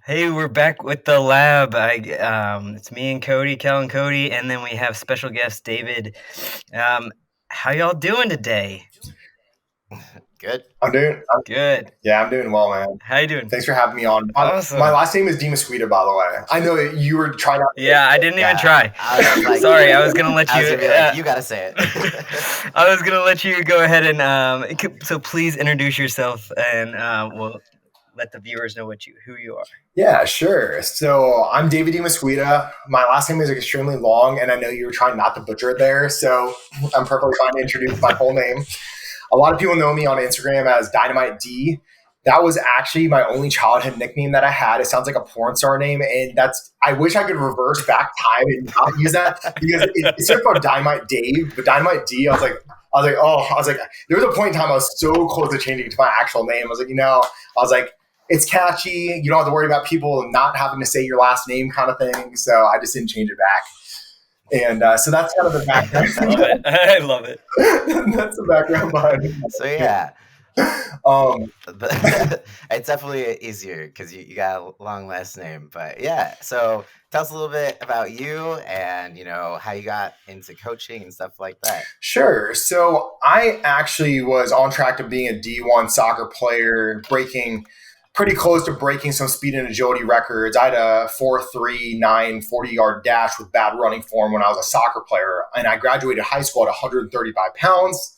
Hey, we're back with the lab. It's me and Cody, Kel and Cody, and then we have special guest David. Um, how y'all doing today? Good. Good. I'm doing well, man. How you doing? Thanks for having me on. My Awesome. last name is DeMesquita, by the way. I know you were trying out. Yeah, I didn't even Yeah. try. I was like, Sorry, I was gonna let I you. was gonna be like, you gotta say it. I was gonna let you go ahead and so please introduce yourself, and we'll let the viewers know who you are. Yeah, sure. So I'm David DeMesquita. My last name is extremely long, and I know you were trying not to butcher it there, so I'm perfectly fine to introduce my full name. A lot of people know me on Instagram as Dynamite D. That was actually my only childhood nickname that I had. It sounds like a porn star name, and I wish I could reverse back time and not use that because it started called Dynamite Dave, but Dynamite D. I was like, there was a point in time I was so close to changing it to my actual name. I was like, it's catchy. You don't have to worry about people not having to say your last name, kind of thing. So I just didn't change it back. And so that's kind of the background. I love it. I love it. That's the background behind it. So yeah, Um, it's definitely easier because you got a long last name. But yeah, so tell us a little bit about you and how you got into coaching and stuff like that. Sure. So I actually was on track to being a D1 soccer player, breaking pretty close to breaking some speed and agility records. I had a 4.39 40-yard dash with bad running form when I was a soccer player, and I graduated high school at 135 pounds.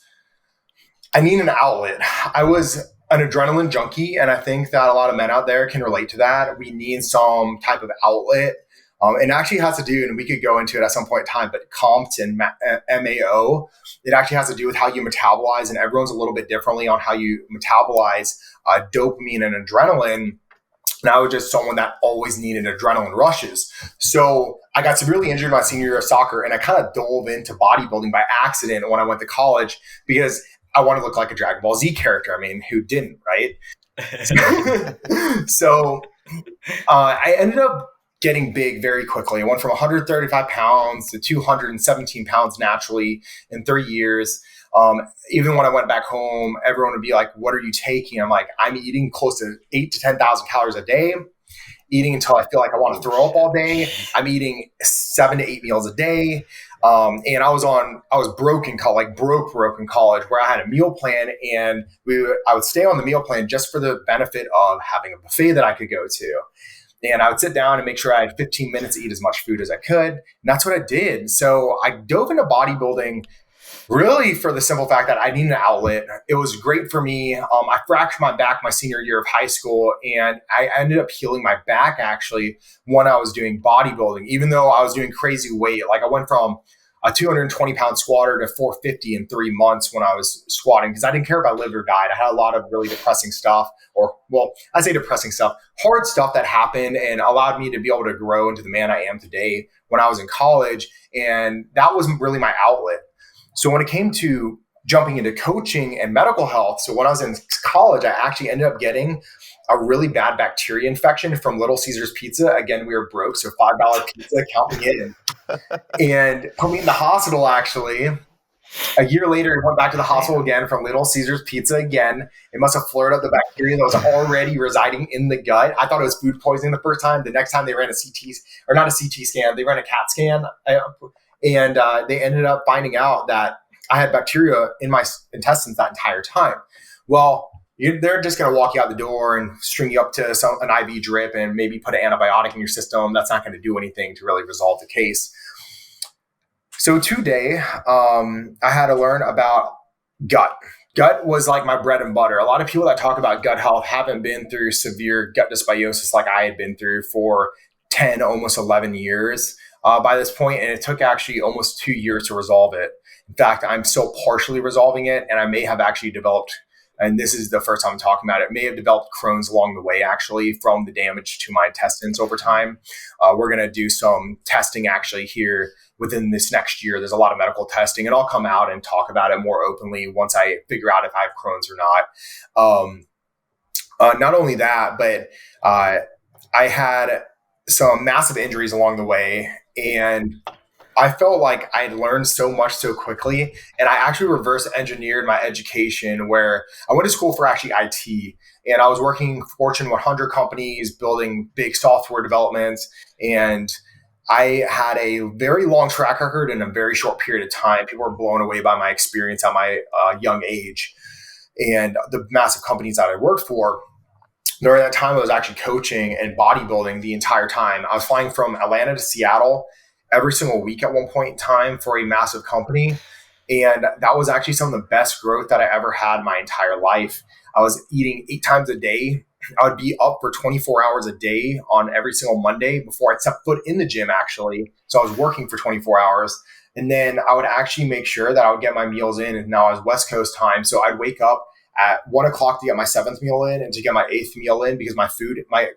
I need an outlet. I was an adrenaline junkie, and I think that a lot of men out there can relate to that. We need some type of outlet. It actually has to do, and we could go into it at some point in time, but Compton, MAO, it actually has to do with how you metabolize, and everyone's a little bit differently on how you metabolize dopamine and adrenaline. And I was just someone that always needed adrenaline rushes. So I got severely injured my senior year of soccer, and I kind of dove into bodybuilding by accident when I went to college because I want to look like a Dragon Ball Z character. I mean, who didn't, right? So I ended up getting big very quickly. I went from 135 pounds to 217 pounds naturally in 3 years. Even when I went back home, everyone would be like, "What are you taking?" I'm like, "I'm eating close to 8 to 10,000 calories a day, eating until I feel like I want to throw up all day. I'm eating 7 to 8 meals a day." And I was broke in college, like broke in college, where I had a meal plan, and I would stay on the meal plan just for the benefit of having a buffet that I could go to. And I would sit down and make sure I had 15 minutes to eat as much food as I could. And that's what I did. So I dove into bodybuilding really for the simple fact that I needed an outlet. It was great for me. I fractured my back my senior year of high school, and I ended up healing my back actually when I was doing bodybuilding, even though I was doing crazy weight. Like I went from a 220-pound squatter to 450 in 3 months when I was squatting because I didn't care if I lived or died. I had a lot of really depressing stuff, or, well, I say depressing stuff, hard stuff that happened and allowed me to be able to grow into the man I am today when I was in college. And that was really my outlet. So when it came to jumping into coaching and medical health, so when I was in college, I actually ended up getting a really bad bacteria infection from Little Caesars Pizza. Again, we were broke, so $5 pizza, count me in. And put me in the hospital actually. A year later, I went back to the hospital again from Little Caesars Pizza again. It must have flared up the bacteria that was already residing in the gut. I thought it was food poisoning the first time. The next time they ran a CT, or not a CT scan, they ran a CAT scan. And they ended up finding out that I had bacteria in my intestines that entire time. Well, they're just going to walk you out the door and string you up to an IV drip and maybe put an antibiotic in your system. That's not going to do anything to really resolve the case. So today, I had to learn about gut. Gut was like my bread and butter. A lot of people that talk about gut health haven't been through severe gut dysbiosis like I had been through for 10, almost 11 years by this point, and it took actually almost 2 years to resolve it. In fact, I'm still partially resolving it, and I may have actually developed, and this is the first time I'm talking about it, may have developed Crohn's along the way actually from the damage to my intestines over time. We're going to do some testing actually here within this next year. There's a lot of medical testing, and I'll come out and talk about it more openly once I figure out if I have Crohn's or not. Not only that, but I had some massive injuries along the way, and I felt like I had learned so much so quickly, and I actually reverse engineered my education where I went to school for actually IT, and I was working Fortune 100 companies, building big software developments, and I had a very long track record in a very short period of time. People were blown away by my experience at my young age and the massive companies that I worked for. During that time, I was actually coaching and bodybuilding the entire time. I was flying from Atlanta to Seattle every single week at one point in time for a massive company. And that was actually some of the best growth that I ever had in my entire life. I was eating 8 times a day. I would be up for 24 hours a day on every single Monday before I'd set foot in the gym, actually. So I was working for 24 hours. And then I would actually make sure that I would get my meals in. And now I was West Coast time. So I'd wake up at 1 o'clock to get my seventh meal in and to get my eighth meal in because my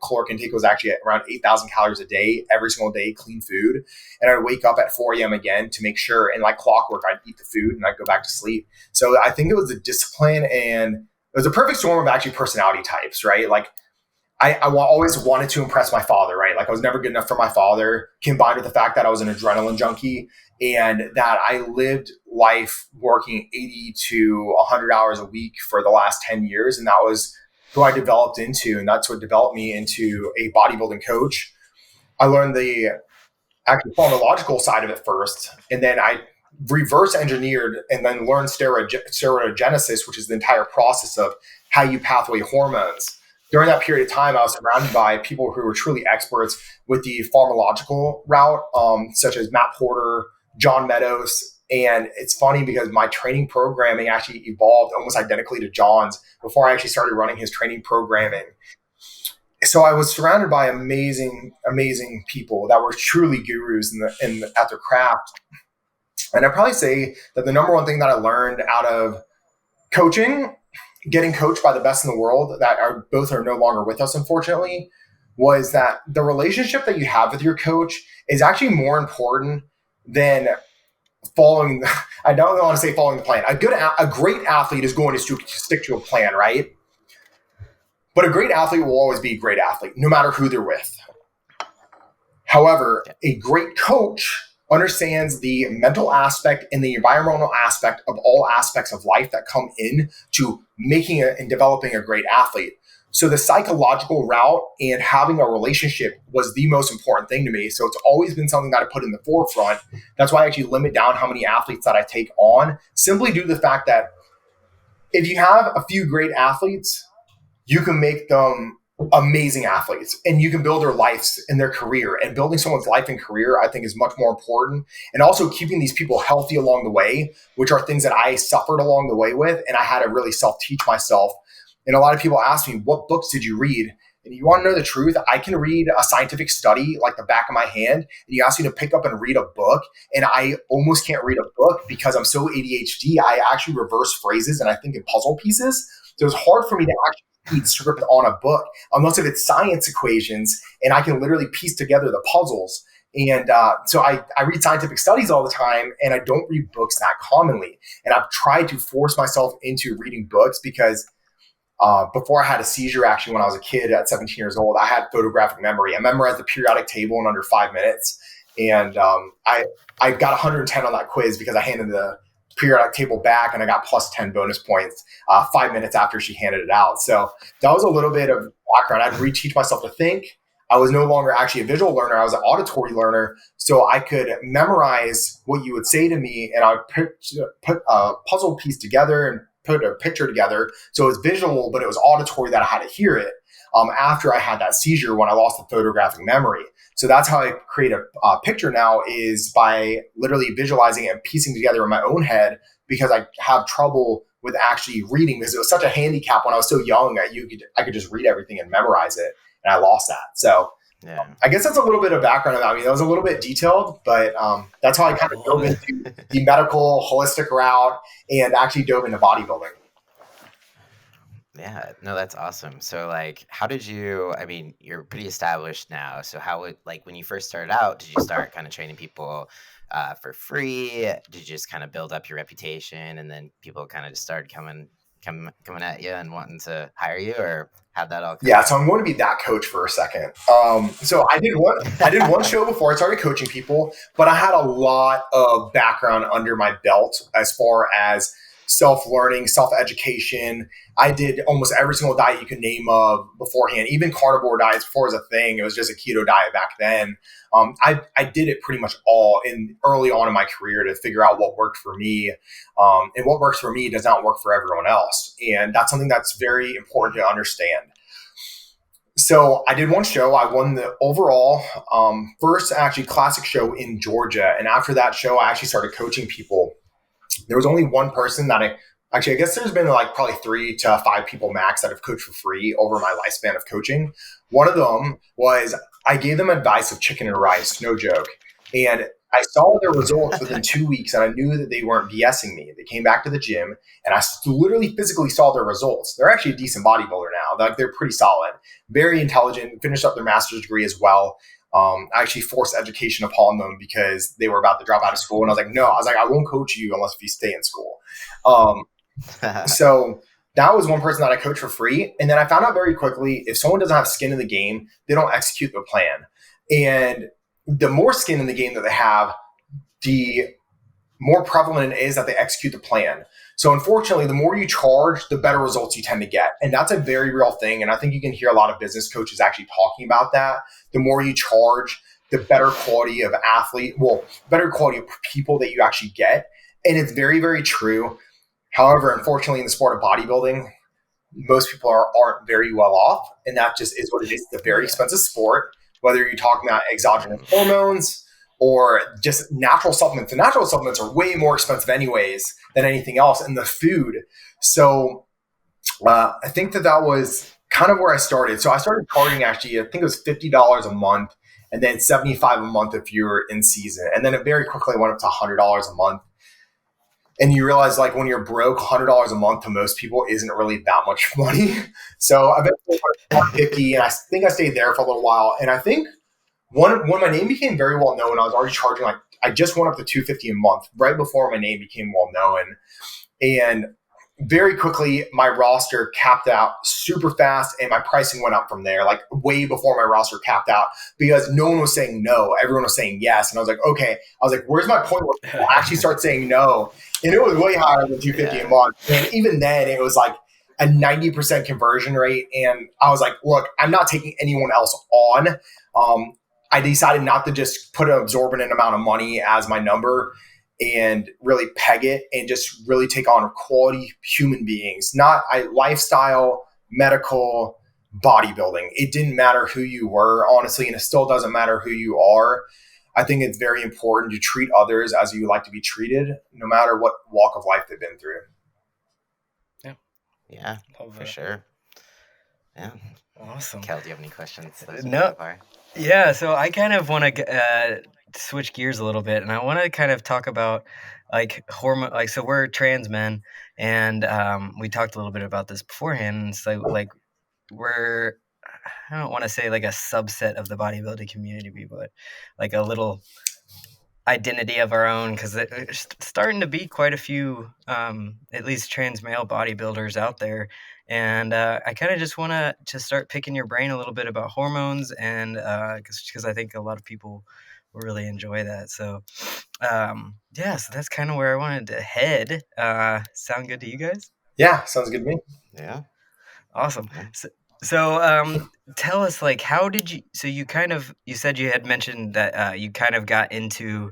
caloric intake was actually at around 8,000 calories a day, every single day, clean food. And I'd wake up at 4 a.m. again to make sure, and like clockwork, I'd eat the food and I'd go back to sleep. So I think it was the discipline and it was a perfect storm of actually personality types, right? Like I always wanted to impress my father, right? Like I was never good enough for my father, combined with the fact that I was an adrenaline junkie and that I lived life working 80 to 100 hours a week for the last 10 years. And that was who I developed into. And that's what developed me into a bodybuilding coach. I learned the actually pharmacological side of it first. And then I reverse engineered and then learned steroidogenesis, which is the entire process of how you pathway hormones. During that period of time, I was surrounded by people who were truly experts with the pharmacological route, such as Matt Porter, John Meadows. And it's funny because my training programming actually evolved almost identically to John's before I actually started running his training programming. So I was surrounded by amazing, amazing people that were truly gurus at their craft. And I'd probably say that the number one thing that I learned out of coaching, getting coached by the best in the world that are no longer with us, unfortunately, was that the relationship that you have with your coach is actually more important than following. I don't want to say following the plan. A great athlete is going to stick to a plan, right? But a great athlete will always be a great athlete, no matter who they're with. However, a great coach understands the mental aspect and the environmental aspect of all aspects of life that come in to making and developing a great athlete. So the psychological route and having a relationship was the most important thing to me. So it's always been something that I put in the forefront. That's why I actually limit down how many athletes that I take on, simply due to the fact that if you have a few great athletes, you can make them amazing athletes and you can build their lives and their career. And building someone's life and career, I think, is much more important. And also keeping these people healthy along the way, which are things that I suffered along the way with. And I had to really self-teach myself. And a lot of people ask me, what books did you read? And you want to know the truth? I can read a scientific study like the back of my hand. And you ask me to pick up and read a book. And I almost can't read a book because I'm so ADHD. I actually reverse phrases and I think in puzzle pieces. So it's hard for me to actually read script on a book unless if it's science equations and I can literally piece together the puzzles. And so I read scientific studies all the time and I don't read books that commonly. And I've tried to force myself into reading books because before I had a seizure, actually, when I was a kid at 17 years old, I had photographic memory. I memorized the periodic table in under 5 minutes. And I got 110 on that quiz because I handed the periodic table back and I got plus 10 bonus points 5 minutes after she handed it out. So that was a little bit of background. I'd reteach myself to think. I was no longer actually a visual learner. I was an auditory learner. So I could memorize what you would say to me and I would put a puzzle piece together and put a picture together. So it was visual, but it was auditory that I had to hear it after I had that seizure when I lost the photographic memory. So that's how I create a picture now, is by literally visualizing it and piecing together in my own head, because I have trouble with actually reading because it was such a handicap when I was so young that I could just read everything and memorize it. And I lost that. So I guess that's a little bit of background about me. That was a little bit detailed, but that's how I kind of dove into the medical holistic route and actually dove into bodybuilding. Yeah, no, that's awesome. So like, how did you, I mean, you're pretty established now. So how would, like, when you first started out, did you start kind of training people for free? Did you just kind of build up your reputation and then people kind of just started coming at you and wanting to hire you, or how'd that all come Yeah, about? so I'm going to be that coach for a second. So I did one show before I started coaching people, but I had a lot of background under my belt as far as self-learning, self-education. I did almost every single diet you could name of beforehand, even carnivore diets before it was a thing. It was just a keto diet back then. I did it pretty much all in early on in my career to figure out what worked for me. And what works for me does not work for everyone else. And that's something that's very important to understand. So I did one show. I won the overall first actually classic show in Georgia. And after that show, I actually started coaching people. There was only one person that I guess there's been like probably 3 to 5 people max that have coached for free over my lifespan of coaching. One of them was I gave them advice of chicken and rice, no joke. And I saw their results within 2 weeks, and I knew that they weren't BSing me. They came back to the gym, and I literally physically saw their results. They're actually a decent bodybuilder now. Like, they're pretty solid, very intelligent, finished up their master's degree as well. I actually forced education upon them because they were about to drop out of school. And I was like, no, I won't coach you unless if you stay in school. So that was one person that I coached for free. And then I found out very quickly, if someone doesn't have skin in the game, they don't execute the plan. And the more skin in the game that they have, the more prevalent it is that they execute the plan. So unfortunately, the more you charge, the better results you tend to get. And that's a very real thing. And I think you can hear a lot of business coaches actually talking about that. The more you charge, the better quality of better quality of people that you actually get. And it's very, very true. However, unfortunately, in the sport of bodybuilding, most people aren't very well off. And that just is what it is. It's a very expensive sport, whether you're talking about exogenous hormones or just natural supplements. The natural supplements are way more expensive anyways than anything else, and the food. So I think that was kind of where I started. So I started charging actually, I think it was $50 a month, and then $75 a month if you're in season. And then it very quickly went up to $100 a month. And you realize, like, when you're broke, $100 a month to most people isn't really that much money. So I eventually went to $150, and I think I stayed there for a little while. And I think when my name became very well known, I was already charging, like, I just went up to $250 a month right before my name became well known. And very quickly, my roster capped out super fast, and my pricing went up from there, like way before my roster capped out, because no one was saying no. Everyone was saying yes. And I was like, okay. I was like, where's my point where people actually start saying no? And it was way higher than $250 a month. And even then, it was like a 90% conversion rate. And I was like, look, I'm not taking anyone else on. I decided not to just put an absorbent amount of money as my number and really peg it and just really take on quality human beings, not lifestyle, medical, bodybuilding. It didn't matter who you were, honestly, and it still doesn't matter who you are. I think it's very important to treat others as you like to be treated, no matter what walk of life they've been through. Yeah, for sure. Yeah. Awesome. Kel, do you have any questions? No. Yeah, so I kind of want to switch gears a little bit, and I want to kind of talk about like hormone. Like, so we're trans men, and we talked a little bit about this beforehand. And so, like, I don't want to say like a subset of the bodybuilding community, but like a little identity of our own, because there's starting to be quite a few, at least trans male bodybuilders out there. And I kind of just want to start picking your brain a little bit about hormones, and because I think a lot of people will really enjoy that. So so that's kind of where I wanted to head. Sound good to you guys? Yeah, sounds good to me. Yeah. Awesome. So tell us, like, how did you, so you said you had mentioned that you kind of got into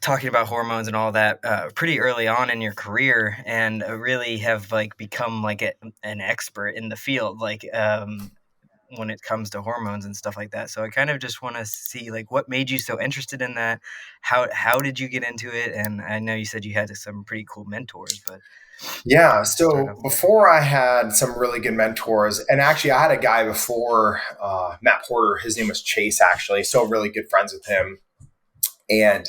talking about hormones and all that pretty early on in your career, and really have like become like an expert in the field, like when it comes to hormones and stuff like that. So I kind of just want to see, like, what made you so interested in that? How did you get into it? And I know you said you had some pretty cool mentors, but yeah. So before, I had some really good mentors, and actually I had a guy before, Matt Porter. His name was Chase, actually. So really good friends with him. And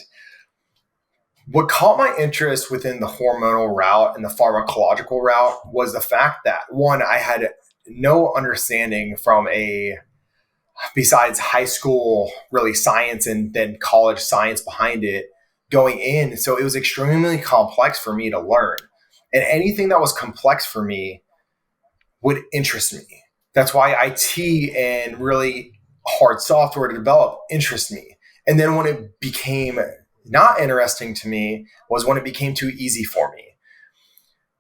what caught my interest within the hormonal route and the pharmacological route was the fact that, one, I had no understanding besides high school, really science, and then college science behind it going in. So it was extremely complex for me to learn. And anything that was complex for me would interest me. That's why IT and really hard software to develop interests me. And then when it became not interesting to me was when it became too easy for me.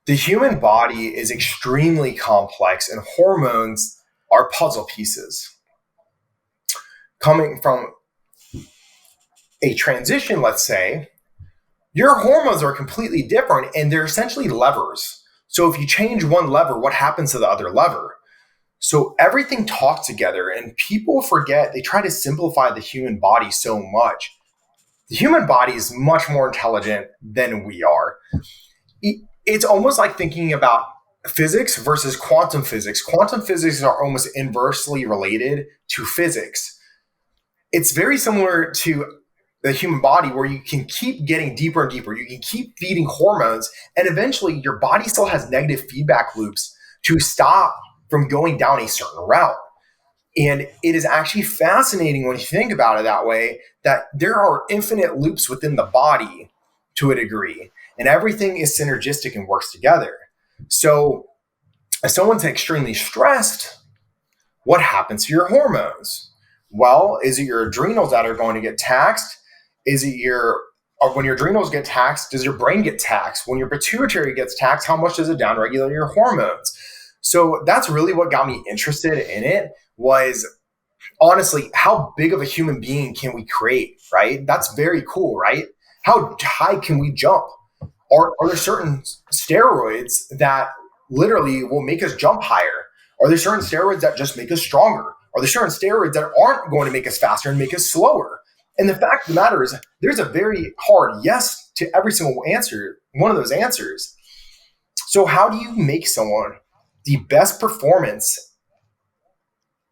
The human body is extremely complex, and hormones are puzzle pieces. Coming from a transition, let's say, your hormones are completely different, and they're essentially levers. So if you change one lever, what happens to the other lever? So everything talks together, and people forget, they try to simplify the human body so much. The human body is much more intelligent than we are. It's almost like thinking about physics versus quantum physics. Quantum physics are almost inversely related to physics. It's very similar to the human body, where you can keep getting deeper and deeper. You can keep feeding hormones, and eventually your body still has negative feedback loops to stop from going down a certain route. And it is actually fascinating when you think about it that way, that there are infinite loops within the body to a degree, and everything is synergistic and works together. So if someone's extremely stressed, what happens to your hormones? Well, is it your adrenals that are going to get taxed? Is it when your adrenals get taxed, does your brain get taxed? When your pituitary gets taxed, how much does it downregulate your hormones? So that's really what got me interested in it, was honestly, how big of a human being can we create, right? That's very cool, right? How high can we jump? Are there certain steroids that literally will make us jump higher? Are there certain steroids that just make us stronger? Are there certain steroids that aren't going to make us faster and make us slower? And the fact of the matter is, there's a very hard yes to every single answer, one of those answers. So how do you make someone the best performance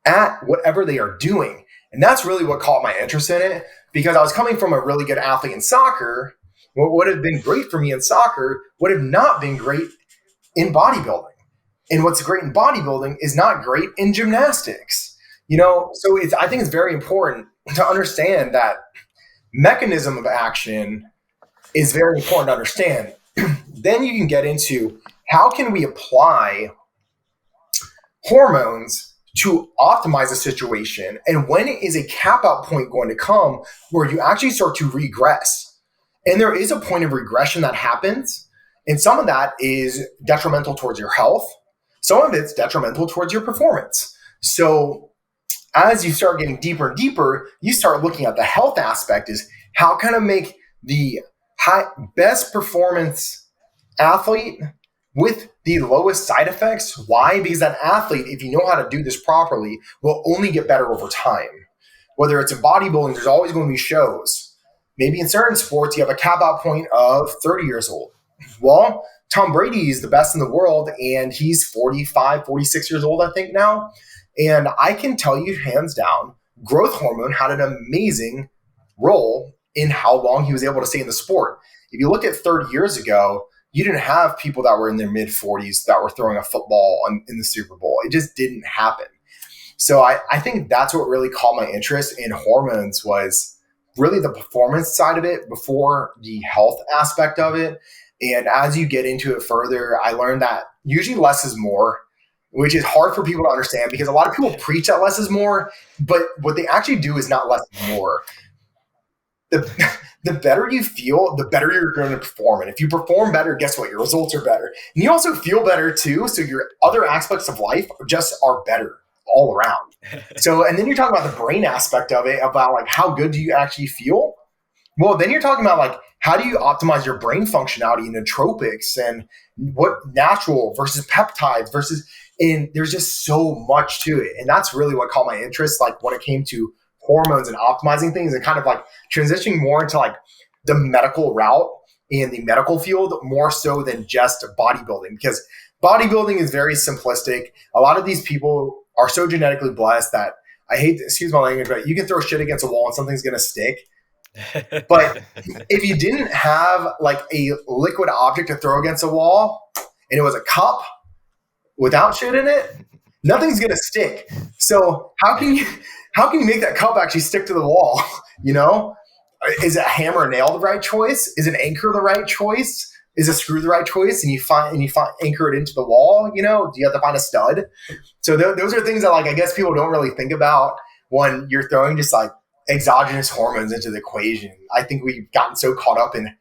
at whatever they are doing? And that's really what caught my interest in it, because I was coming from a really good athlete in soccer. What would have been great for me in soccer would have not been great in bodybuilding. And what's great in bodybuilding is not great in gymnastics. So I think it's very important to understand that mechanism of action is very important to understand. Then you can get into how can we apply hormones to optimize a situation, and when is a cap out point going to come where you actually start to regress? And there is a point of regression that happens, and some of that is detrimental towards your health. Some of it's detrimental towards your performance. So as you start getting deeper and deeper, you start looking at the health aspect, is how can I make the best performance athlete with the lowest side effects? Why? Because that athlete, if you know how to do this properly, will only get better over time. Whether it's in bodybuilding, there's always going to be shows. Maybe in certain sports, you have a cap out point of 30 years old. Well, Tom Brady is the best in the world, and he's 45, 46 years old, I think now. And I can tell you hands down, growth hormone had an amazing role in how long he was able to stay in the sport. If you look at 30 years ago, you didn't have people that were in their mid-40s that were throwing a football in the Super Bowl. It just didn't happen. So I think that's what really caught my interest in hormones, was really the performance side of it before the health aspect of it. And as you get into it further, I learned that usually less is more, which is hard for people to understand, because a lot of people preach that less is more, but what they actually do is not less is more. The better you feel, the better you're going to perform. And if you perform better, guess what? Your results are better. And you also feel better too. So your other aspects of life just are better all around. So, and then you're talking about the brain aspect of it, about like, how good do you actually feel? Well, then you're talking about like, how do you optimize your brain functionality and nootropics, and what natural versus peptides versus, and there's just so much to it. And that's really what caught my interest, like when it came to hormones and optimizing things, and kind of like transitioning more into like the medical route in the medical field, more so than just bodybuilding, because bodybuilding is very simplistic. A lot of these people are so genetically blessed that, I hate to excuse my language, but you can throw shit against a wall and something's going to stick. But if you didn't have like a liquid object to throw against a wall, and it was a cup without shit in it, nothing's going to stick. So how can you make that cup actually stick to the wall? Is a hammer and nail the right choice? Is an anchor the right choice? is a screw the right choice? And you find anchor it into the wall. Do you have to find a stud? So those are things that I guess people don't really think about when you're throwing just exogenous hormones into the equation. I think we've gotten so caught up in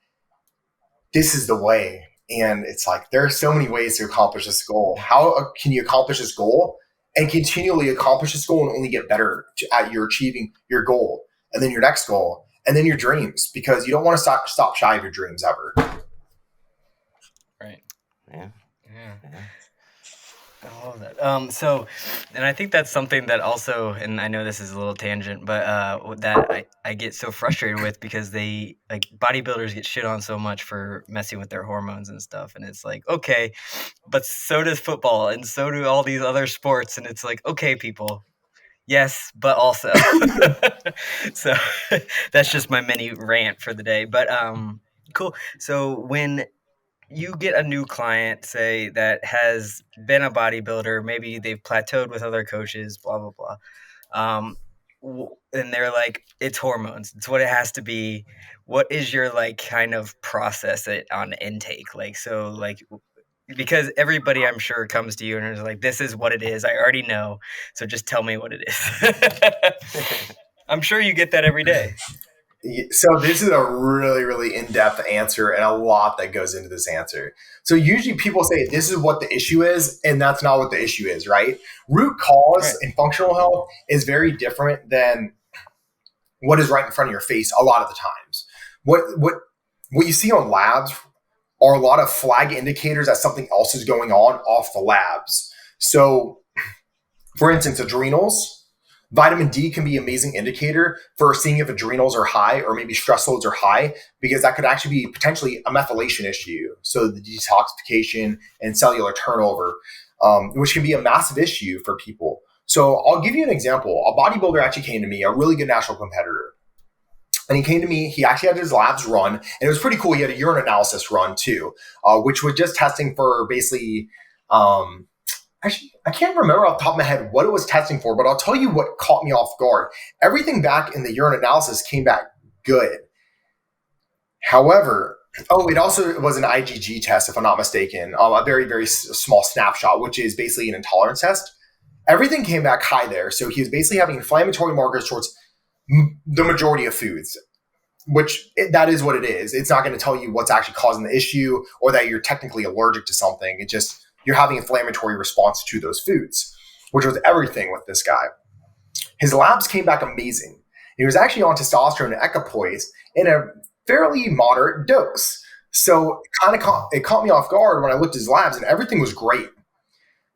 this is the way. And it's there are so many ways to accomplish this goal. How can you accomplish this goal and continually accomplish this goal and only get better at your achieving your goal and then your next goal and then your dreams, because you don't want to stop shy of your dreams ever. Right. Yeah. I love that. So, and I think that's something that also, and I know this is a little tangent, but that I get so frustrated with, because they bodybuilders get shit on so much for messing with their hormones and stuff. And it's okay, but so does football and so do all these other sports. And it's okay, people. Yes, but also. So that's just my mini rant for the day. But cool. So when you get a new client, say, that has been a bodybuilder, maybe they've plateaued with other coaches, blah, blah, blah. And they're it's hormones. It's what it has to be. What is your kind of process on intake? Because everybody, I'm sure, comes to you and is this is what it is. I already know. So just tell me what it is. I'm sure you get that every day. So this is a really, really in-depth answer and a lot that goes into this answer. So usually people say this is what the issue is, and that's not what the issue is, right? Root cause in functional health is very different than what is right in front of your face a lot of the times. What you see on labs are a lot of flag indicators that something else is going on off the labs. So for instance, adrenals. Vitamin D can be an amazing indicator for seeing if adrenals are high or maybe stress loads are high, because that could actually be potentially a methylation issue. So the detoxification and cellular turnover, which can be a massive issue for people. So I'll give you an example. A bodybuilder actually came to me, a really good national competitor. And he came to me, he actually had his labs run, and it was pretty cool. He had a urine analysis run too, which was just testing for basically, actually, I can't remember off the top of my head what it was testing for, but I'll tell you what caught me off guard. Everything back in the urine analysis came back good. However, it also was an IgG test, if I'm not mistaken, a very, very small snapshot, which is basically an intolerance test. Everything came back high there. So he was basically having inflammatory markers towards the majority of foods, which that is what it is. It's not going to tell you what's actually causing the issue or that you're technically allergic to something. It just, you're having inflammatory response to those foods, which was everything with this guy. His labs came back amazing. He was actually on testosterone and equipoise in a fairly moderate dose. So it caught me off guard when I looked at his labs, and everything was great.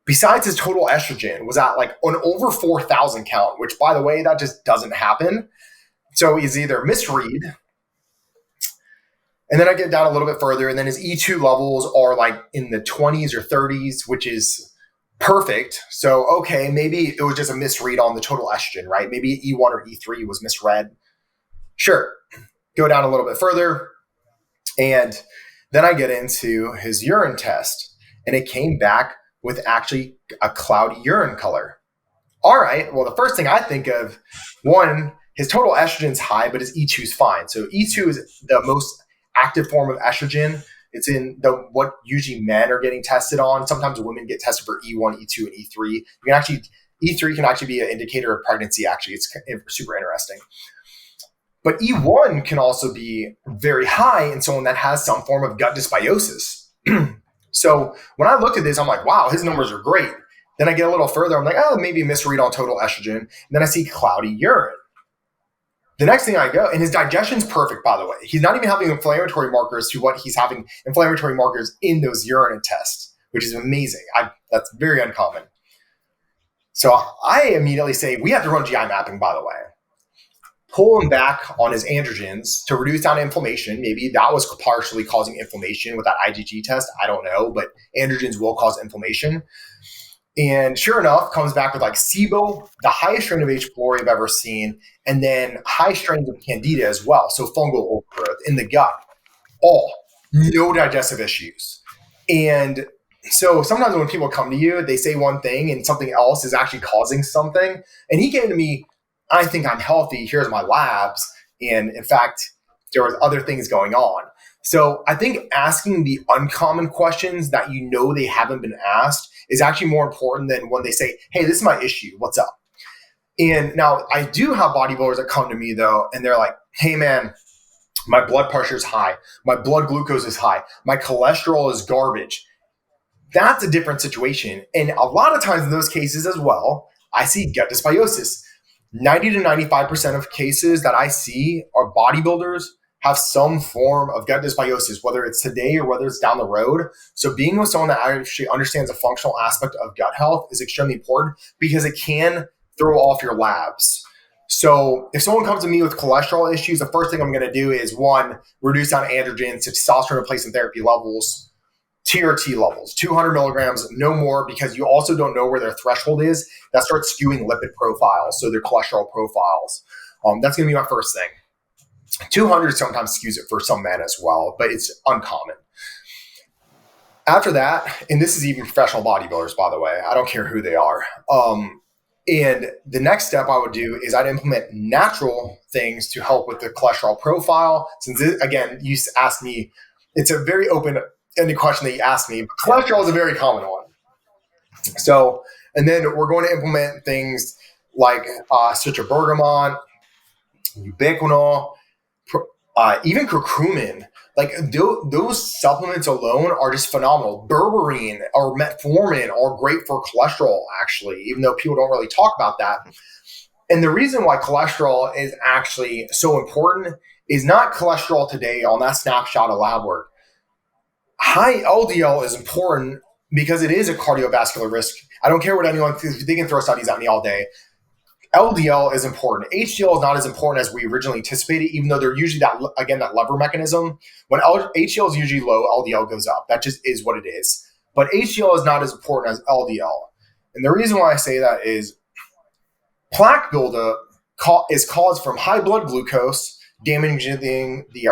Besides, his total estrogen was at an over 4,000 count, which, by the way, that just doesn't happen. So he's either misread, and then I get down a little bit further, and then his E2 levels are in the 20s or 30s, which is perfect. So, okay, maybe it was just a misread on the total estrogen, right? Maybe E1 or E3 was misread. Sure. Go down a little bit further, and then I get into his urine test, and it came back with actually a cloudy urine color. All right, well, the first thing I think of, one, his total estrogen's high, but his E2 is fine. So E2 is the most active form of estrogen. It's in what usually men are getting tested on. Sometimes women get tested for E1, E2, and E3. E3 can actually be an indicator of pregnancy, actually. It's super interesting. But E1 can also be very high in someone that has some form of gut dysbiosis. So when I looked at this, I'm like, wow, his numbers are great. Then I get a little further. I'm like, maybe a misread on total estrogen. And then I see cloudy urine. The next thing I go, and his digestion's perfect, by the way. He's not even having inflammatory markers to what he's having inflammatory markers in those urine tests, which is amazing. That's very uncommon. So I immediately say, we have to run GI mapping, by the way. Pull him back on his androgens to reduce down inflammation. Maybe that was partially causing inflammation with that IgG test. I don't know, but androgens will cause inflammation. And sure enough, comes back with SIBO, the highest strain of H. pylori I've ever seen, and then high strains of Candida as well. So fungal overgrowth in the gut. No digestive issues. And so sometimes when people come to you, they say one thing and something else is actually causing something. And he came to me, I think I'm healthy. Here's my labs. And in fact, there was other things going on. So I think asking the uncommon questions that they haven't been asked is actually more important than when they say, hey, this is my issue. What's up? And now I do have bodybuilders that come to me though, and they're like, hey man, my blood pressure is high. My blood glucose is high. My cholesterol is garbage. That's a different situation. And a lot of times in those cases as well, I see gut dysbiosis. 90 to 95% of cases that I see are bodybuilders have some form of gut dysbiosis, whether it's today or whether it's down the road. So being with someone that actually understands the functional aspect of gut health is extremely important because it can throw off your labs. So if someone comes to me with cholesterol issues, the first thing I'm going to do is, one, reduce down androgens, testosterone replacement therapy levels, TRT levels, 200 milligrams, no more, because you also don't know where their threshold is. That starts skewing lipid profiles, so their cholesterol profiles. That's going to be my first thing. 200 sometimes skews it for some men as well, but it's uncommon. After that, and this is even professional bodybuilders, by the way, I don't care who they are. And the next step I would do is I'd implement natural things to help with the cholesterol profile. Since again, you asked me, it's a very open-ended question that you asked me, but cholesterol is a very common one. So, and then we're going to implement things like citribergamot, ubiquinol, even curcumin. Like those supplements alone are just phenomenal. Berberine or metformin are great for cholesterol, actually, even though people don't really talk about that. And the reason why cholesterol is actually so important is not cholesterol today on that snapshot of lab work. High LDL is important because it is a cardiovascular risk. I don't care what anyone thinks. They can throw studies at me all day. LDL is important. HDL is not as important as we originally anticipated, even though they're usually that lever mechanism. When HDL is usually low, LDL goes up. That just is what it is. But HDL is not as important as LDL. And the reason why I say that is plaque buildup is caused from high blood glucose, damaging the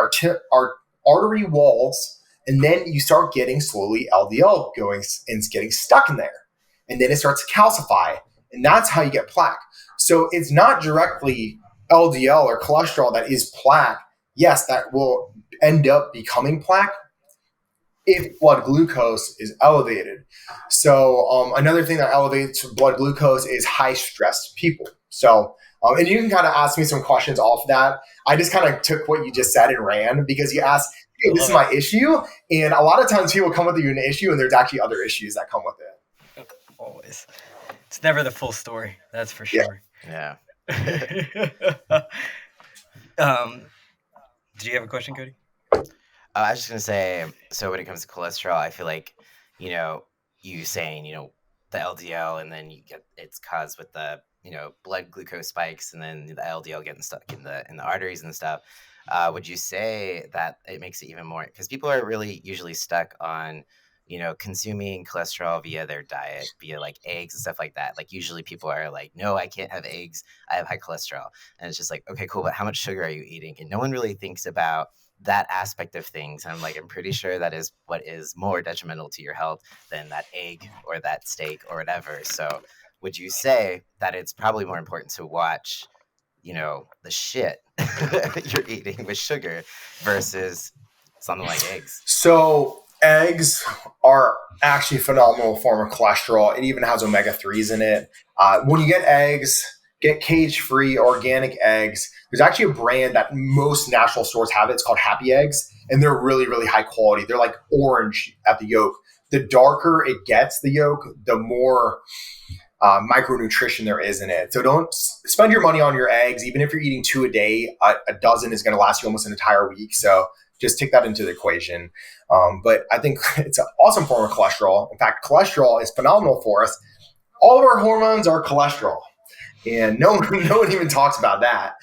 artery walls, and then you start getting slowly LDL going and getting stuck in there. And then it starts to calcify, and that's how you get plaque. So it's not directly LDL or cholesterol that is plaque. Yes, that will end up becoming plaque if blood glucose is elevated. So another thing that elevates blood glucose is high stressed people. So, and you can kind of ask me some questions off that. I just kind of took what you just said and ran because you asked, hey, this is my issue. And a lot of times people come with you an issue and there's actually other issues that come with it. Always. It's never the full story. That's for sure. Yeah. Do you have a question, Cody? I was just going to say, so when it comes to cholesterol, I feel like, you saying, the LDL and then it's caused with the, blood glucose spikes and then the LDL getting stuck in the arteries and stuff. Would you say that it makes it even more, because people are really usually stuck on, consuming cholesterol via their diet, via like eggs and stuff like that. Like usually people are like, no, I can't have eggs. I have high cholesterol. And it's just like, okay, cool. But how much sugar are you eating? And no one really thinks about that aspect of things. And I'm pretty sure that is what is more detrimental to your health than that egg or that steak or whatever. So would you say that it's probably more important to watch, the shit you're eating with sugar versus something like eggs? So eggs are actually a phenomenal form of cholesterol. It even has omega-3s in it. When you get eggs, get cage-free organic eggs. There's actually a brand that most natural stores have. It's called Happy Eggs, and they're really, really high quality. They're like orange at the yolk. The darker it gets, the yolk, the more micronutrition there is in it. So don't spend your money on your eggs. Even if you're eating 2 a day, a dozen is going to last you almost an entire week. So just take that into the equation. But I think it's an awesome form of cholesterol. In fact, cholesterol is phenomenal for us. All of our hormones are cholesterol, and no one even talks about that.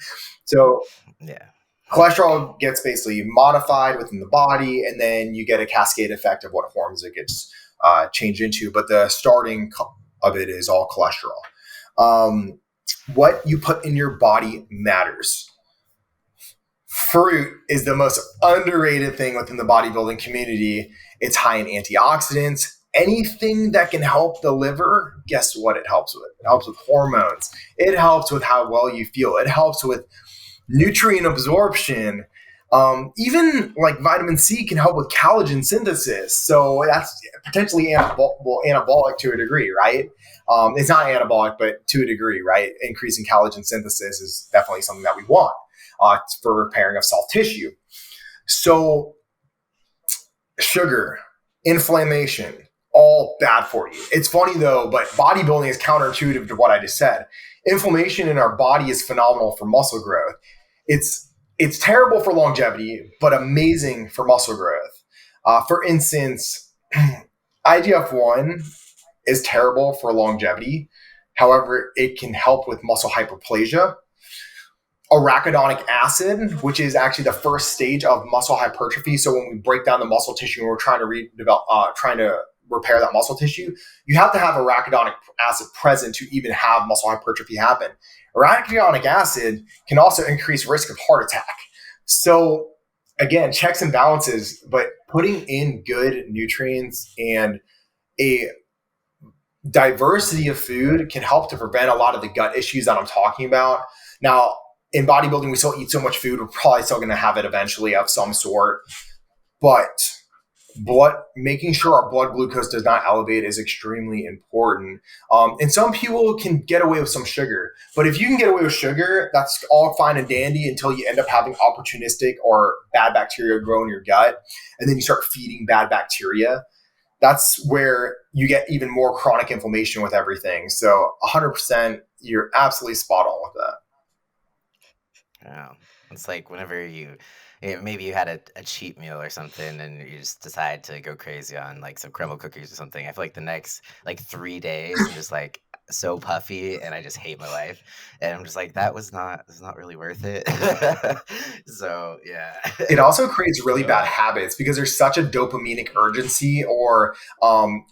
So yeah, cholesterol gets basically modified within the body, and then you get a cascade effect of what hormones it gets changed into. But the starting of it is all cholesterol. What you put in your body matters. Fruit is the most underrated thing within the bodybuilding community. It's high in antioxidants. Anything that can help the liver, guess what it helps with? It helps with hormones. It helps with how well you feel. It helps with nutrient absorption. Even like vitamin C can help with collagen synthesis. So that's potentially anabolic to a degree, right? It's not anabolic, but to a degree, right? Increasing collagen synthesis is definitely something that we want for repairing of soft tissue. So sugar, inflammation, all bad for you. It's funny though, but bodybuilding is counterintuitive to what I just said. Inflammation in our body is phenomenal for muscle growth. It's terrible for longevity, but amazing for muscle growth. For instance, IGF-1 is terrible for longevity. However, it can help with muscle hyperplasia. Arachidonic acid, which is actually the first stage of muscle hypertrophy. So when we break down the muscle tissue and we're trying to trying to repair that muscle tissue, you have to have arachidonic acid present to even have muscle hypertrophy happen. Arachidonic acid can also increase risk of heart attack. So again, checks and balances, but putting in good nutrients and a diversity of food can help to prevent a lot of the gut issues that I'm talking about. Now, in bodybuilding, we still eat so much food, we're probably still going to have it eventually of some sort. But making sure our blood glucose does not elevate is extremely important. And some people can get away with some sugar. But if you can get away with sugar, that's all fine and dandy until you end up having opportunistic or bad bacteria grow in your gut. And then you start feeding bad bacteria. That's where you get even more chronic inflammation with everything. So 100%, you're absolutely spot on with that. Yeah. It's like whenever maybe you had a cheat meal or something and you just decide to go crazy on like some crumble cookies or something. I feel like the next like 3 days I'm just like so puffy and I just hate my life. And I'm just like, it's not really worth it. So yeah. It also creates really So bad habits because there's such a dopaminic urgency or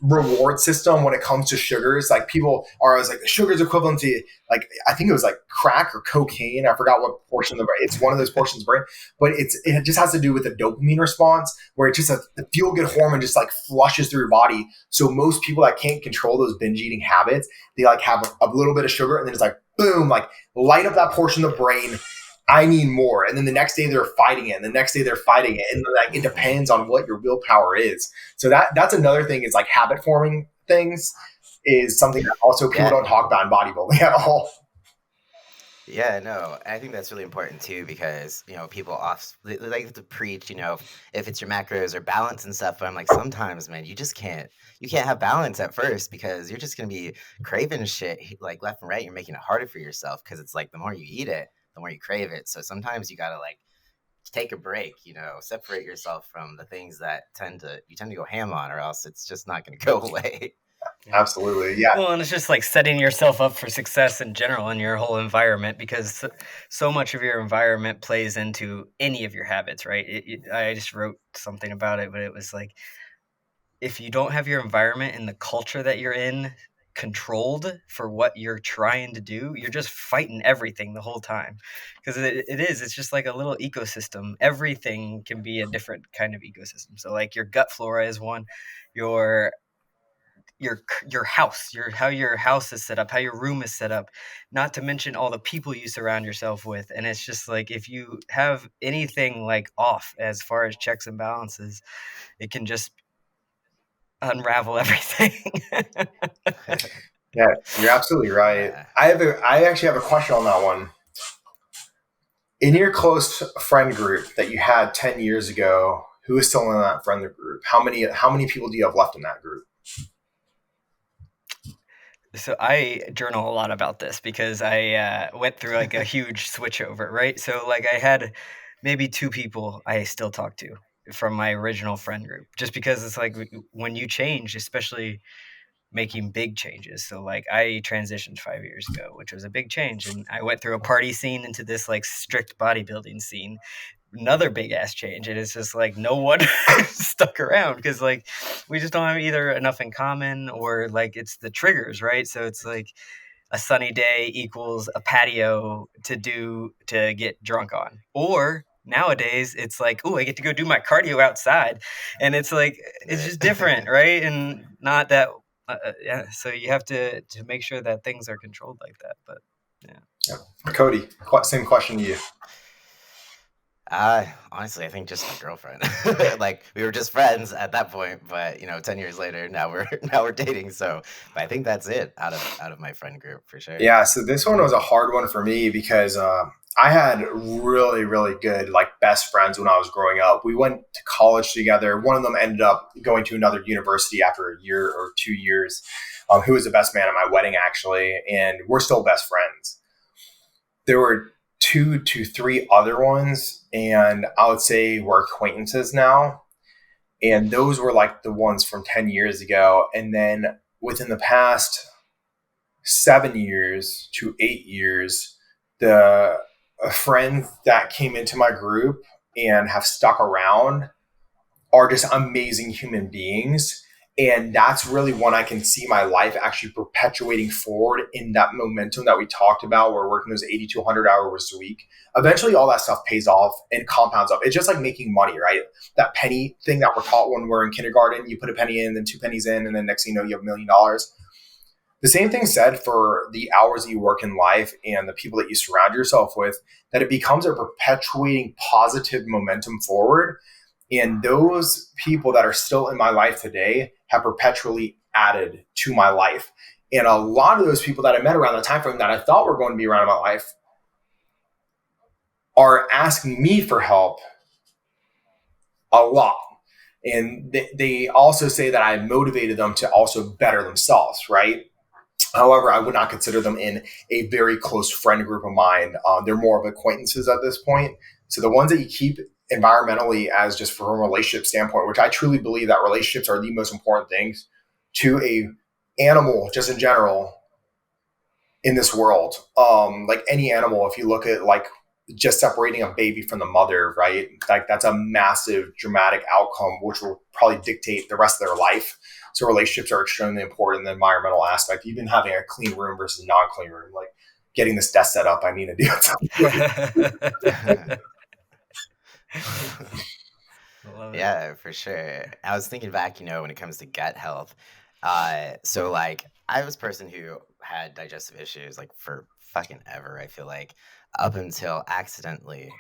reward system when it comes to sugars. Like people are always like, sugar's equivalent to like, I think it was like crack or cocaine. I forgot what portion of the brain. It's one of those portions of the brain, but it just has to do with the dopamine response where it's just the feel good hormone just like flushes through your body. So most people that can't control those binge eating habits, they like have a little bit of sugar and then it's like, boom, like light up that portion of the brain. I need more. And then the next day they're fighting it. And the next day they're fighting it. And like it depends on what your willpower is. So that's another thing is like habit forming things is something that also people yeah. don't talk about in bodybuilding at all. Yeah, no, I think that's really important too because people they like to preach, if it's your macros or balance and stuff. But I'm like, sometimes, man, you can't have balance at first because you're just gonna be craving shit like left and right. You're making it harder for yourself because it's like the more you eat it, the more you crave it. So sometimes you gotta like take a break, separate yourself from the things that you tend to go ham on, or else it's just not gonna go away. Yeah. Absolutely. Yeah. Well, and it's just like setting yourself up for success in general in your whole environment because so much of your environment plays into any of your habits, right? I just wrote something about it, but it was like if you don't have your environment and the culture that you're in controlled for what you're trying to do, you're just fighting everything the whole time because it's just like a little ecosystem. Everything can be a different kind of ecosystem. So like your gut flora is one, your house, how your house is set up, how your room is set up, not to mention all the people you surround yourself with. And it's just like if you have anything like off as far as checks and balances, it can just unravel everything. Yeah, you're absolutely right. Yeah. I actually have a question on that one. In your close friend group that you had 10 years ago, who is still in that friend group? How many people do you have left in that group? So I journal a lot about this because I went through like a huge switchover, right? So like I had maybe 2 people I still talk to from my original friend group, just because it's like when you change, especially making big changes. So like I transitioned 5 years ago, which was a big change, and I went through a party scene into this like strict bodybuilding scene, another big ass change. And it's just like no one stuck around because like we just don't have either enough in common or like it's the triggers, right? So it's like a sunny day equals a patio to get drunk on, or nowadays it's like, oh, I get to go do my cardio outside, and it's like it's just different, right? And not that yeah, so you have to make sure that things are controlled like that. But yeah. Cody, same question to you. Honestly, I think just my girlfriend. Like we were just friends at that point, but 10 years later, now we're now we're dating. So, but I think that's it out of my friend group for sure. Yeah, so this one was a hard one for me because I had really, really good like best friends when I was growing up. We went to college together. One of them ended up going to another university after a year or 2 years. Who was the best man at my wedding actually, and we're still best friends. There were two to three other ones, and I would say we're acquaintances now. And those were like the ones from 10 years ago. And then within the past 7 years to 8 years, the friends that came into my group and have stuck around are just amazing human beings. And that's really when I can see my life actually perpetuating forward in that momentum that we talked about. We're working those 80 to 100 hours a week. Eventually, all that stuff pays off and compounds up. It's just like making money, right? That penny thing that we're taught when we're in kindergarten, you put a penny in, then two pennies in, and then next thing you know, you have $1 million. The same thing said for the hours that you work in life and the people that you surround yourself with, that it becomes a perpetuating positive momentum forward. And those people that are still in my life today have perpetually added to my life. And a lot of those people that I met around the time frame that I thought were going to be around in my life are asking me for help a lot. And they also say that I motivated them to also better themselves, right? However, I would not consider them in a very close friend group of mine. They're more of acquaintances at this point. So the ones that you keep environmentally as just from a relationship standpoint, which I truly believe that relationships are the most important things to a animal just in general in this world. Like any animal, if you look at like just separating a baby from the mother, right? Like that's a massive dramatic outcome, which will probably dictate the rest of their life. So relationships are extremely important in the environmental aspect, even having a clean room versus non-clean room, like getting this desk set up, I need to do Love it. Yeah, for sure. I was thinking back, when it comes to gut health. So like I was a person who had digestive issues like for fucking ever, I feel like, up until accidentally.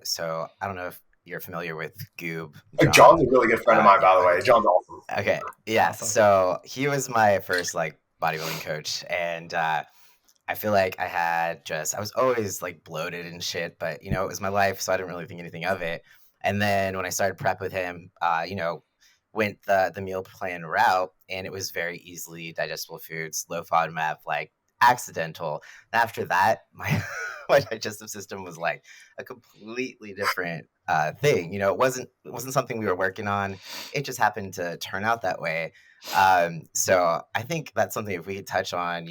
So I don't know if you're familiar with Goob, John. John's a really good friend of mine, by the way. John's awesome. Okay, yeah. Awesome. So he was my first like bodybuilding coach, and I feel like I was always like bloated and shit, but it was my life, so I didn't really think anything of it. And then when I started prep with him, went the meal plan route, and it was very easily digestible foods, low FODMAP, like accidental. And after that, my my digestive system was like a completely different thing. It wasn't something we were working on. It just happened to turn out that way. So I think that's something if we could touch on,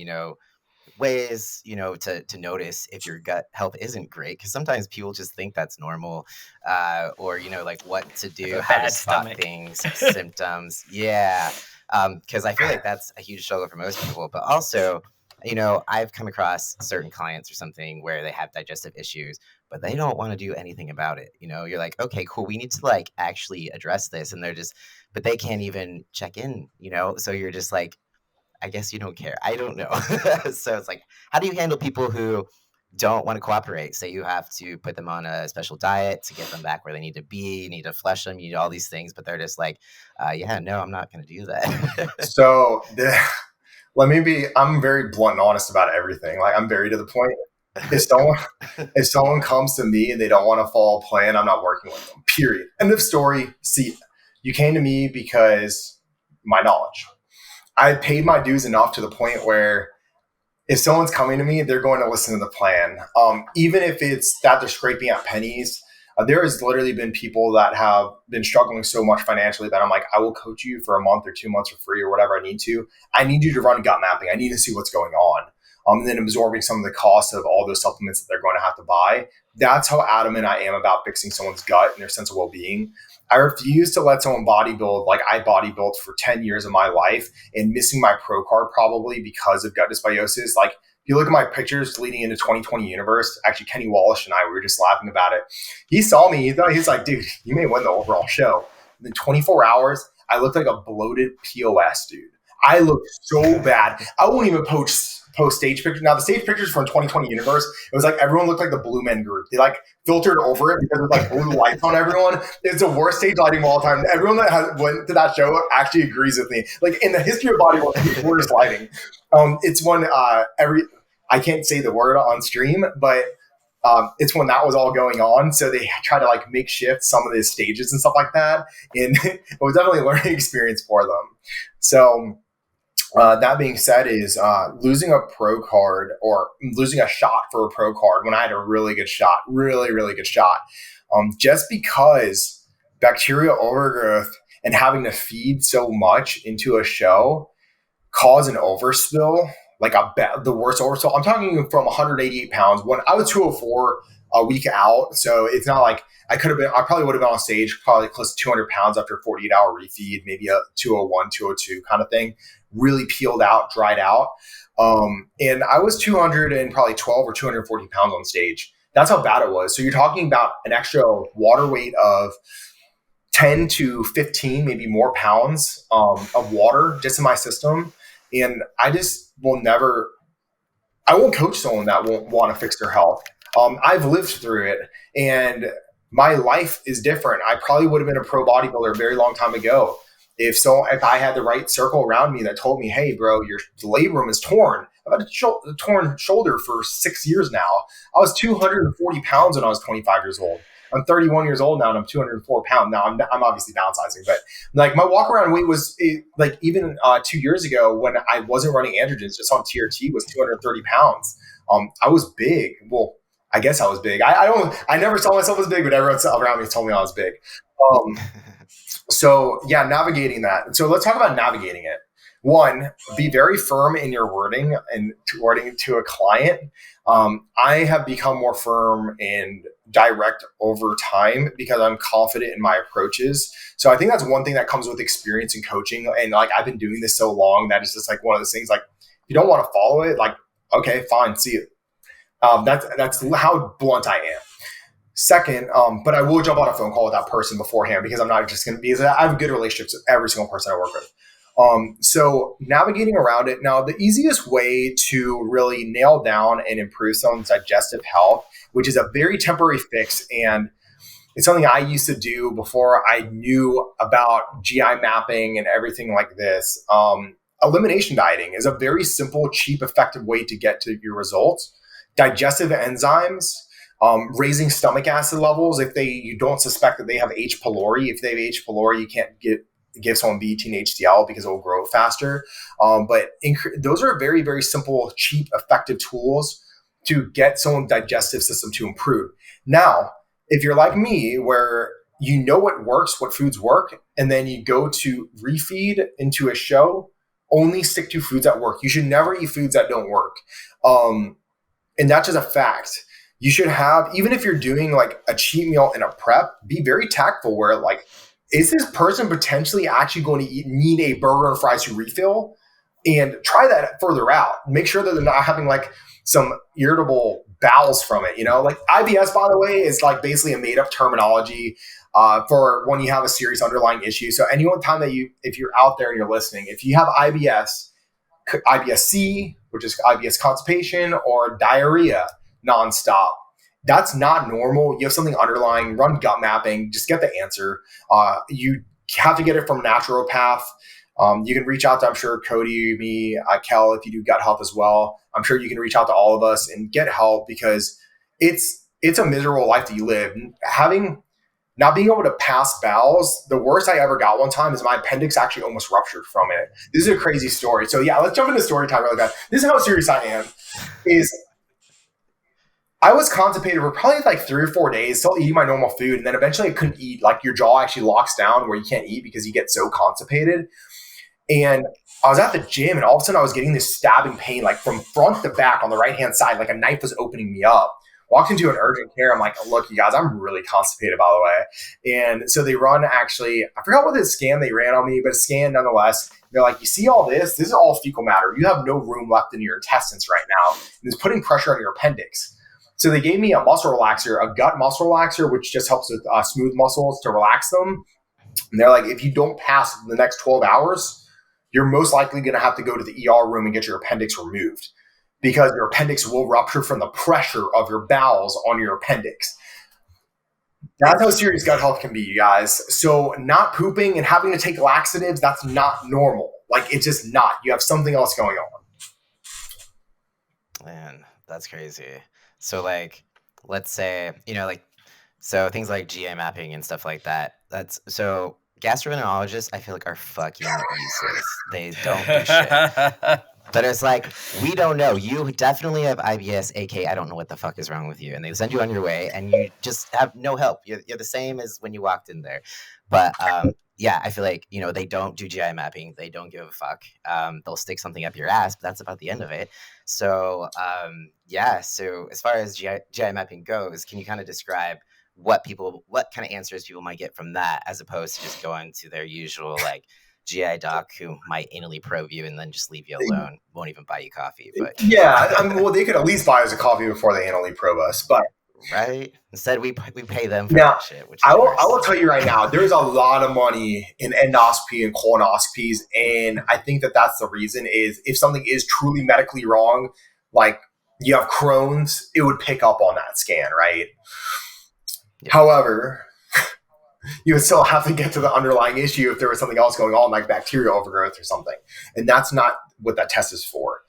ways to notice if your gut health isn't great, because sometimes people just think that's normal, or like what to do, A how to bad spot stomach. things, symptoms. Yeah, because I feel like that's a huge struggle for most people. But also, I've come across certain clients or something where they have digestive issues, but they don't want to do anything about it. You're like, okay, cool, we need to like actually address this, and they're just, but they can't even check in. So you're just like, I guess you don't care. I don't know. So it's like, how do you handle people who don't want to cooperate? Say you have to put them on a special diet to get them back where they need to be. You need to flush them. You need all these things, but they're just like, yeah, no, I'm not going to do that. So I'm very blunt and honest about everything. Like I'm very to the point. If Go someone on. if someone comes to me and they don't want to follow a plan, I'm not working with them. Period. End of story. See, you came to me because my knowledge. I paid my dues enough to the point where if someone's coming to me, they're going to listen to the plan. Even if it's that they're scraping at pennies, there has literally been people that have been struggling so much financially that I'm like, I will coach you for a month or 2 months for free or whatever I need to. I need you to run gut mapping. I need to see what's going on. And then absorbing some of the costs of all those supplements that they're going to have to buy. That's how adamant I am about fixing someone's gut and their sense of well-being. I refuse to let someone bodybuild like I bodybuilt for 10 years of my life and missing my pro card probably because of gut dysbiosis. Like if you look at my pictures leading into 2020 universe, actually Kenny Walsh and I we were just laughing about it. He saw me, he thought he was like, dude, you may win the overall show. And then 24 hours, I looked like a bloated POS, dude. I looked so bad. I won't even post stage pictures. Now the stage pictures from 2020 universe, it was like everyone looked like the Blue Men Group. They like filtered over it because it was like blue lights on everyone. It's the worst stage lighting of all time. Everyone that went to that show actually agrees with me. Like in the history of bodybuilding, it's the worst lighting. It's one I can't say the word on stream, but it's when that was all going on. So they try to like makeshift some of the stages and stuff like that. And it was definitely a learning experience for them. So that being said, is losing a pro card or losing a shot for a pro card when I had a really good shot, really good shot, just because bacterial overgrowth and having to feed so much into a show cause an overspill, like the worst overspill. I'm talking from 188 pounds when I was 204 a week out. So it's not like I probably would have been on stage probably close to 200 pounds after a 48-hour refeed, maybe a 201, 202 kind of thing, really peeled out, dried out. And I was 212 or 240 pounds on stage. That's how bad it was. So you're talking about an extra water weight of 10 to 15, maybe more pounds of water just in my system. And I just I won't coach someone that won't want to fix their health. I've lived through it and my life is different. I probably would have been a pro bodybuilder a very long time ago. If I had the right circle around me that told me, hey, bro, your labrum is torn. I've had a torn shoulder for 6 years now. I was 240 pounds when I was 25 years old. I'm 31 years old now and I'm 204 pounds. Now I'm obviously downsizing, but like my walk around weight was like even 2 years ago when I wasn't running androgens, just on TRT was 230 pounds. I was big. Well, I guess I was big. I never saw myself as big, but everyone around me told me I was big. So yeah, navigating that. So let's talk about navigating it. One, be very firm in your wording and wording to a client. I have become more firm and direct over time because I'm confident in my approaches. So I think that's one thing that comes with experience in coaching. And like, I've been doing this so long that it's just like one of those things, like, if you don't want to follow it, like, okay, fine, see it. That's how blunt I am. Second, but I will jump on a phone call with that person beforehand because I'm not just going to be, I have good relationships with every single person I work with. So navigating around it. Now, the easiest way to really nail down and improve someone's digestive health, which is a very temporary fix, and it's something I used to do before I knew about GI mapping and everything like this. Elimination dieting is a very simple, cheap, effective way to get to your results. Digestive enzymes, raising stomach acid levels. If you don't suspect that they have H. pylori, if they have H. pylori, you can't give someone beta and HDL because it will grow faster. But those are very, very simple, cheap, effective tools to get someone's digestive system to improve. Now, if you're like me, where you know what works, what foods work, and then you go to refeed into a show, only stick to foods that work. You should never eat foods that don't work. And that's just a fact. You should have, even if you're doing like a cheat meal and a prep, be very tactful where like, is this person potentially actually going to need a burger and fries to refill? And try that further out. Make sure that they're not having like some irritable bowels from it. Like IBS, by the way, is like basically a made up terminology for when you have a serious underlying issue. So any time that if you're out there and you're listening, if you have IBS-C, which is IBS constipation, or diarrhea nonstop, that's not normal. You have something underlying, run gut mapping, just get the answer. You have to get it from a naturopath. You can reach out to, I'm sure, Cody, me, Kel, if you do gut health as well. I'm sure you can reach out to all of us and get help because it's a miserable life that you live. Not being able to pass bowels, the worst I ever got one time is my appendix actually almost ruptured from it. This is a crazy story. So yeah, let's jump into story time really fast. This is how serious I am. I was constipated for probably like 3 or 4 days, still eating my normal food. And then eventually I couldn't eat. Like your jaw actually locks down where you can't eat because you get so constipated. And I was at the gym and all of a sudden I was getting this stabbing pain, like from front to back on the right-hand side, like a knife was opening me up. Walked into an urgent care. I'm like, look, you guys, I'm really constipated, by the way. And so they run actually, I forgot what the scan they ran on me, but a scan nonetheless. They're like, you see all this? This is all fecal matter. You have no room left in your intestines right now. And it's putting pressure on your appendix. So they gave me a muscle relaxer, a gut muscle relaxer, which just helps with smooth muscles to relax them. And they're like, if you don't pass the next 12 hours, you're most likely going to have to go to the ER room and get your appendix removed because your appendix will rupture from the pressure of your bowels on your appendix. That's how serious gut health can be, you guys. So not pooping and having to take laxatives, that's not normal. Like, it's just not. You have something else going on. Man, that's crazy. So like, let's say, so things like GI mapping and stuff like that. So gastroenterologists, I feel like, are fucking useless. They don't do shit. But it's like, we don't know. You definitely have IBS, aka I don't know what the fuck is wrong with you. And they send you on your way and you just have no help. You're the same as when you walked in there. But yeah, I feel like, they don't do GI mapping. They don't give a fuck. They'll stick something up your ass, but that's about the end of it. So yeah, so as far as GI mapping goes, can you kind of describe what kind of answers people might get from that, as opposed to just going to their usual like GI doc who might anally probe you and then just leave you alone, won't even buy you coffee? But yeah, I mean, well, they could at least buy us a coffee before they anally probe us, but right, instead we pay them for now, that shit. Which I will tell you right now, there's a lot of money in endoscopy and colonoscopies, and I think that's the reason. Is if something is truly medically wrong, like you have Crohn's, it would pick up on that scan, right? Yep. However, you would still have to get to the underlying issue if there was something else going on, like bacterial overgrowth or something. And that's not what that test is for.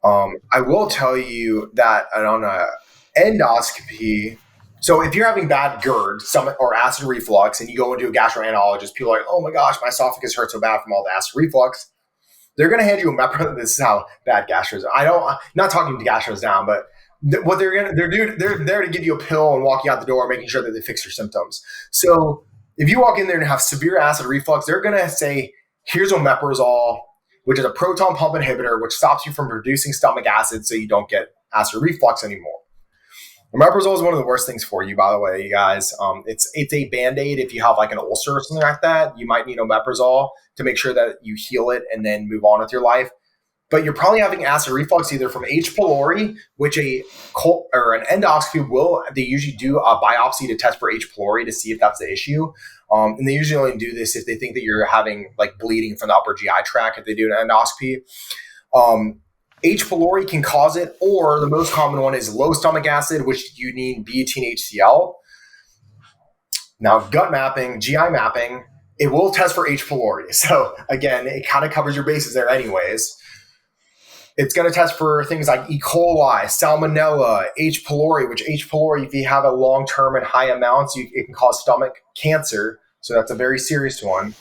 I will tell you that on an endoscopy, so if you're having bad GERD or acid reflux and you go into a gastroenterologist, people are like, oh my gosh, my esophagus hurts so bad from all the acid reflux. They're going to hand you a mepro. This is how bad gastros are. I'm not talking to gastros down, but what they're there to give you a pill and walk you out the door, making sure that they fix your symptoms. So if you walk in there and have severe acid reflux, they're going to say, here's omeprazole, which is a proton pump inhibitor, which stops you from producing stomach acid so you don't get acid reflux anymore. Omeprazole is one of the worst things for you, by the way, you guys. It's a Band-Aid if you have like an ulcer or something like that. You might need omeprazole to make sure that you heal it and then move on with your life. But you're probably having acid reflux either from H. pylori, which an endoscopy they usually do a biopsy to test for H. pylori to see if that's the issue. And they usually only do this if they think that you're having like bleeding from the upper GI tract if they do an endoscopy. H. pylori can cause it, or the most common one is low stomach acid, which you need betaine HCl. Now, gut mapping, GI mapping, it will test for H. pylori. So again, it kind of covers your bases there anyways. It's going to test for things like E. coli, salmonella, H. pylori, which H. pylori, if you have a long-term and high amounts, it can cause stomach cancer. So that's a very serious one.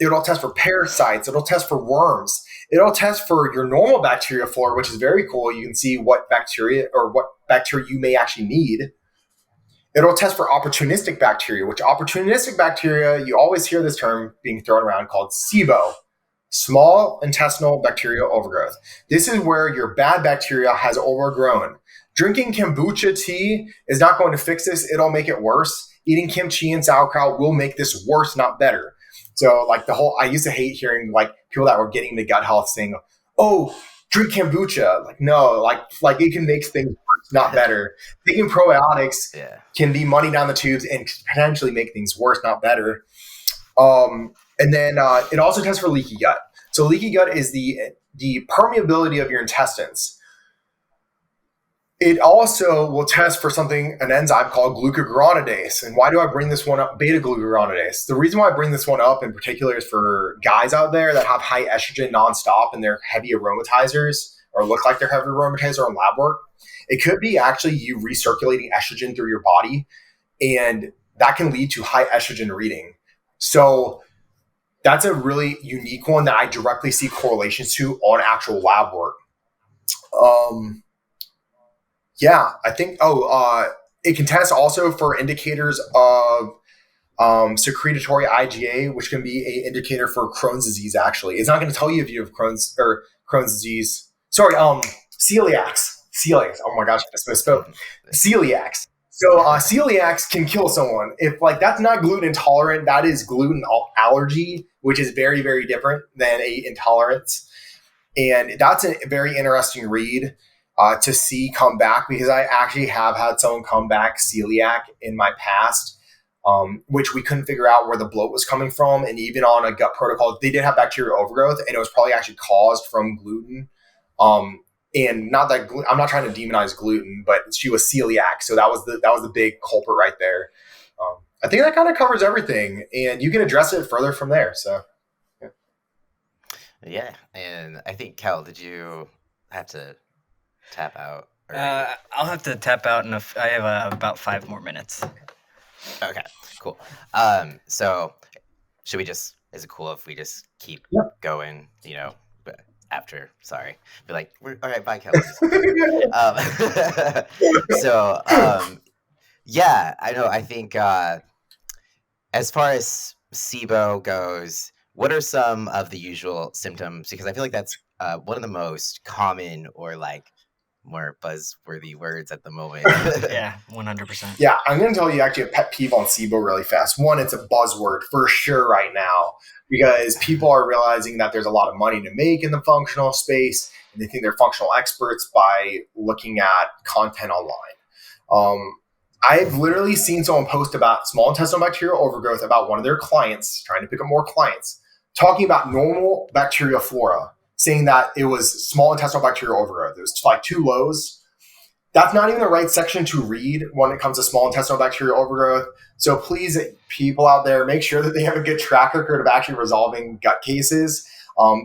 It'll test for parasites. It'll test for worms. It'll test for your normal bacteria flora, which is very cool. You can see what bacteria you may actually need. It'll test for opportunistic bacteria, which opportunistic bacteria, you always hear this term being thrown around called SIBO. Small intestinal bacterial overgrowth. This is where your bad bacteria has overgrown. Drinking kombucha tea is not going to fix this. It'll make it worse. Eating kimchi and sauerkraut will make this worse, not better. So like I used to hate hearing like people that were getting the gut health saying, oh, drink kombucha. Like, no, like it can make things worse, not better. Taking probiotics can be money down the tubes and potentially make things worse, not better. And then it also tests for leaky gut. So leaky gut is the permeability of your intestines. It also will test for an enzyme called glucoguronidase. And why do I bring this one up? Beta-glucuronidase. The reason why I bring this one up in particular is for guys out there that have high estrogen nonstop and they're heavy aromatizers or look like they're heavy aromatizer in lab work. It could be actually you recirculating estrogen through your body, and that can lead to high estrogen reading. So that's a really unique one that I directly see correlations to on actual lab work. Yeah, I think, it can test also for indicators of secretory IgA, which can be an indicator for Crohn's disease, actually. It's not going to tell you if you have Crohn's disease. Sorry, celiacs. Oh my gosh, I just misspoke. Celiacs. So celiacs can kill someone. If like that's not gluten intolerant, that is gluten allergy, which is very, very different than a intolerance. And that's a very interesting read to see come back, because I actually have had someone come back celiac in my past. which we couldn't figure out where the bloat was coming from. And even on a gut protocol, they did have bacterial overgrowth, and it was probably actually caused from gluten. And not that I'm not trying to demonize gluten, but she was celiac, so that was the big culprit right there. I think that kind of covers everything, and you can address it further from there. So, Yeah, and I think Kel, did you have to tap out? I'll have to tap out I have about 5 more minutes. Okay, cool. So should we just? Is it cool if we just keep going? But after, sorry, be like, all right, bye, Kel. Yeah, I know. I think as far as SIBO goes, what are some of the usual symptoms? Because I feel like that's one of the most common or like more buzzworthy words at the moment. Yeah, 100%. Yeah, I'm going to tell you actually a pet peeve on SIBO really fast. One, it's a buzzword for sure right now because people are realizing that there's a lot of money to make in the functional space, and they think they're functional experts by looking at content online. I've literally seen someone post about small intestinal bacterial overgrowth about one of their clients, trying to pick up more clients, talking about normal bacterial flora, saying that it was small intestinal bacterial overgrowth. It was like 2 lows. That's not even the right section to read when it comes to small intestinal bacterial overgrowth. So please, people out there, make sure that they have a good track record of actually resolving gut cases.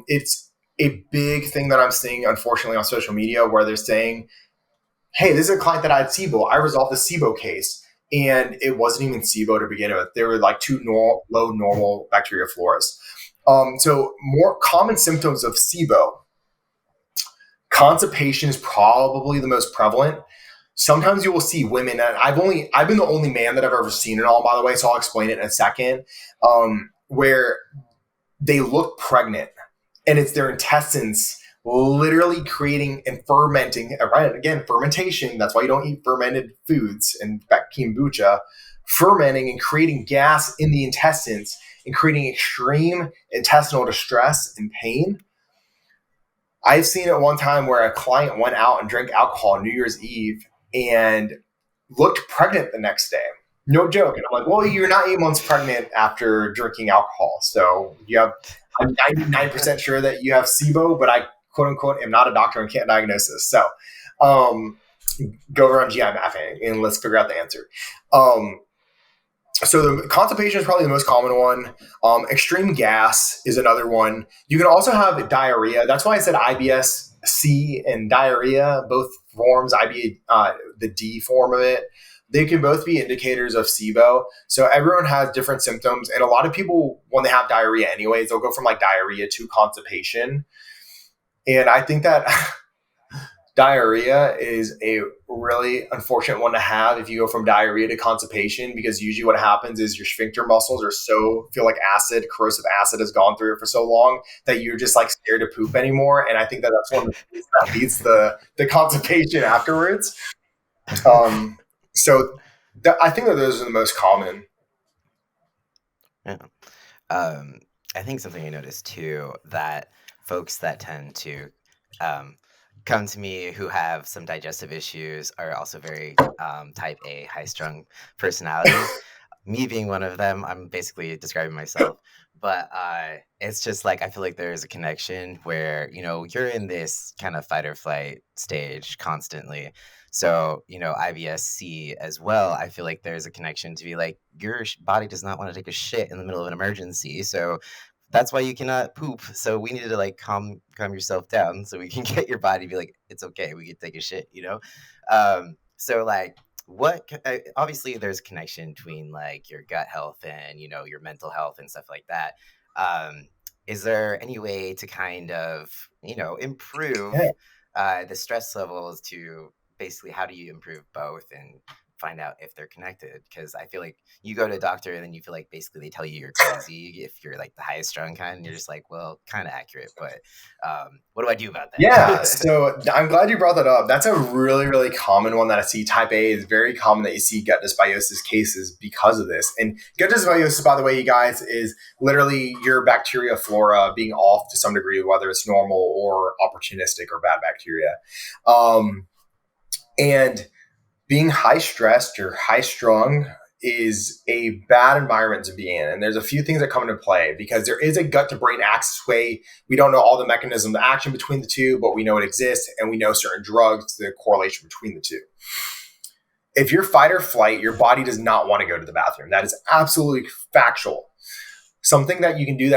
It's a big thing that I'm seeing, unfortunately, on social media where they're saying, hey, this is a client that I had SIBO. I resolved the SIBO case, and it wasn't even SIBO to begin with. There were like 2 low normal bacteria floras. So more common symptoms of SIBO. Constipation is probably the most prevalent. Sometimes you will see women, and I've been the only man that I've ever seen it all, by the way, so I'll explain it in a second, where they look pregnant, and it's their intestines literally creating and fermenting, right? Again, fermentation. That's why you don't eat fermented foods and kombucha. Fermenting and creating gas in the intestines and creating extreme intestinal distress and pain. I've seen it one time where a client went out and drank alcohol on New Year's Eve and looked pregnant the next day. No joke. And I'm like, well, you're not 8 months pregnant after drinking alcohol. So I'm 99% sure that you have SIBO, but I quote unquote am not a doctor and can't diagnose this. So go over on GI mapping and let's figure out the answer. So the constipation is probably the most common one. Extreme gas is another one. You can also have diarrhea. That's why I said IBS-C and diarrhea, both forms, the D form of it. They can both be indicators of SIBO. So everyone has different symptoms. And a lot of people, when they have diarrhea anyways, they'll go from like diarrhea to constipation. And I think that diarrhea is a really unfortunate one to have if you go from diarrhea to constipation, because usually what happens is your sphincter muscles feel like corrosive acid has gone through it for so long that you're just like scared to poop anymore. And I think that's one of the things that leads the constipation afterwards. So I think that those are the most common. Yeah. I think something I noticed too, that folks that tend to come to me who have some digestive issues are also very type A, high-strung personalities. Me being one of them, I'm basically describing myself. But it's just like I feel like there's a connection where, you're in this kind of fight or flight stage constantly. So, IBS-C as well, I feel like there's a connection to be like, your body does not want to take a shit in the middle of an emergency. So that's why you cannot poop. So we need to like calm yourself down so we can get your body to be like, it's okay, we can take a shit, So like, obviously there's a connection between like your gut health and, your mental health and stuff like that. Is there any way to kind of, improve the stress levels to basically how do you improve both and find out if they're connected? Because I feel like you go to a doctor and then you feel like basically they tell you you're crazy if you're like the highest strung kind, and you're just like, well, kind of accurate, but what do I do about that? Yeah, so I'm glad you brought that up. That's a really, really common one that I see. Type A is very common that you see gut dysbiosis cases because of this. And gut dysbiosis, by the way, you guys, is literally your bacteria flora being off to some degree, whether it's normal or opportunistic or bad bacteria. And being high stressed or high strung is a bad environment to be in. And there's a few things that come into play because there is a gut to brain axis way. We don't know all the mechanism of action between the two, but we know it exists, and we know certain drugs, the correlation between the two. If you're fight or flight, your body does not want to go to the bathroom. That is absolutely factual. Something that you can do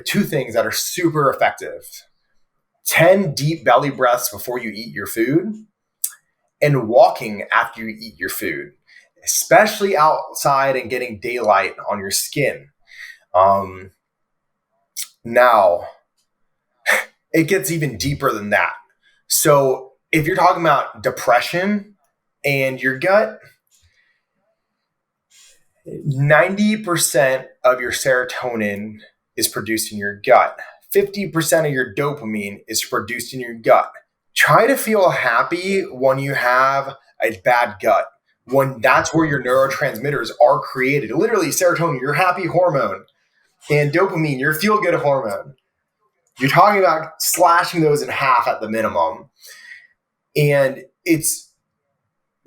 two things that are super effective. 10 deep belly breaths before you eat your food, and walking after you eat your food, especially outside and getting daylight on your skin. Now, it gets even deeper than that. So if you're talking about depression and your gut, 90% of your serotonin is produced in your gut. 50% of your dopamine is produced in your gut. Try to feel happy when you have a bad gut, when that's where your neurotransmitters are created. Literally, serotonin, your happy hormone, and dopamine, your feel-good hormone. You're talking about slashing those in half at the minimum. And it's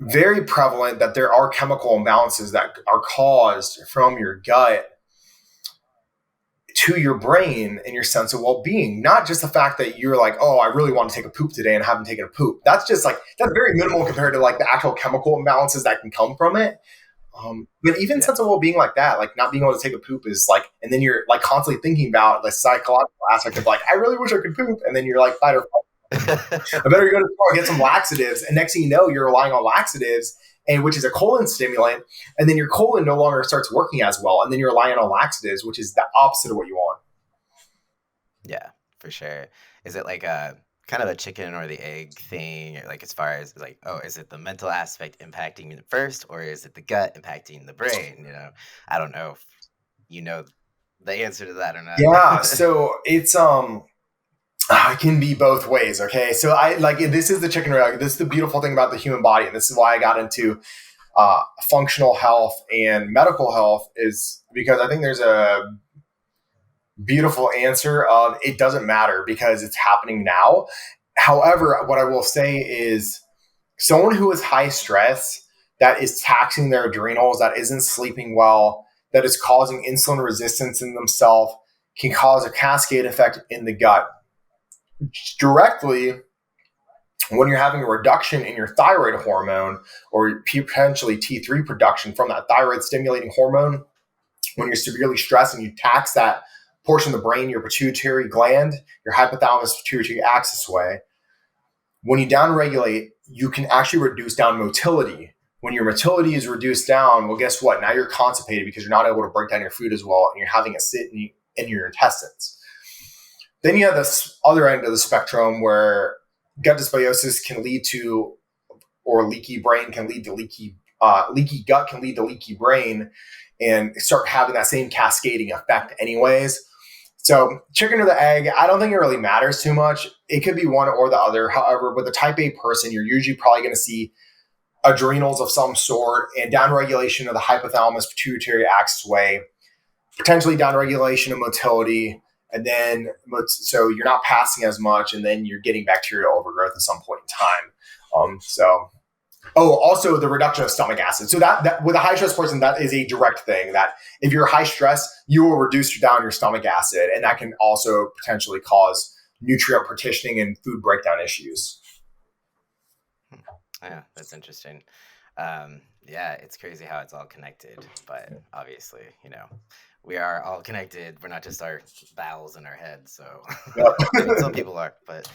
very prevalent that there are chemical imbalances that are caused from your gut to your brain and your sense of well-being. Not just the fact that you're like, oh, I really want to take a poop today and haven't taken a poop. That's just like, that's very minimal compared to like the actual chemical imbalances that can come from it. But even sense of well-being like that, like not being able to take a poop is like, and then you're like constantly thinking about the psychological aspect of like, I really wish I could poop. And then you're like, fight or flight. I better go to the store and get some laxatives. And next thing you know, you're relying on laxatives, and which is a colon stimulant. And then your colon no longer starts working as well. And then you're relying on laxatives, which is the opposite of what you want. Yeah, for sure. Is it like a kind of a chicken or the egg thing? Like as far as like, oh, is it the mental aspect impacting it first, or is it the gut impacting the brain? You know, I don't know if you know the answer to that or not. Yeah. So it's it can be both ways. Okay. So I like, this is the chicken or egg. This is the beautiful thing about the human body. And this is why I got into functional health and medical health, is because I think there's a beautiful answer of it doesn't matter because it's happening now. However, what I will say is someone who is high stress, that is taxing their adrenals, that isn't sleeping well, that is causing insulin resistance in themselves, can cause a cascade effect in the gut. Directly, when you're having a reduction in your thyroid hormone or potentially T3 production from that thyroid stimulating hormone, when you're severely stressed and you tax that portion of the brain, your pituitary gland, your hypothalamus pituitary axis way, when you downregulate, you can actually reduce down motility. When your motility is reduced down, well, guess what? Now you're constipated because you're not able to break down your food as well, and you're having it sit in your intestines. Then you have this other end of the spectrum where gut dysbiosis can lead to, or leaky brain can lead to leaky gut can lead to leaky brain, and start having that same cascading effect anyways. So chicken or the egg, I don't think it really matters too much. It could be one or the other. However, with a type A person, you're usually probably going to see adrenals of some sort and downregulation of the hypothalamus pituitary axis way, potentially downregulation of motility. And then, so you're not passing as much, and then you're getting bacterial overgrowth at some point in time. Also the reduction of stomach acid. So that with a high stress person, that is a direct thing that if you're high stress, you will reduce down your stomach acid, and that can also potentially cause nutrient partitioning and food breakdown issues. Yeah, that's interesting. Yeah, it's crazy how it's all connected, but obviously, you know, we are all connected. We're not just our bowels in our head. So I mean, some people are, but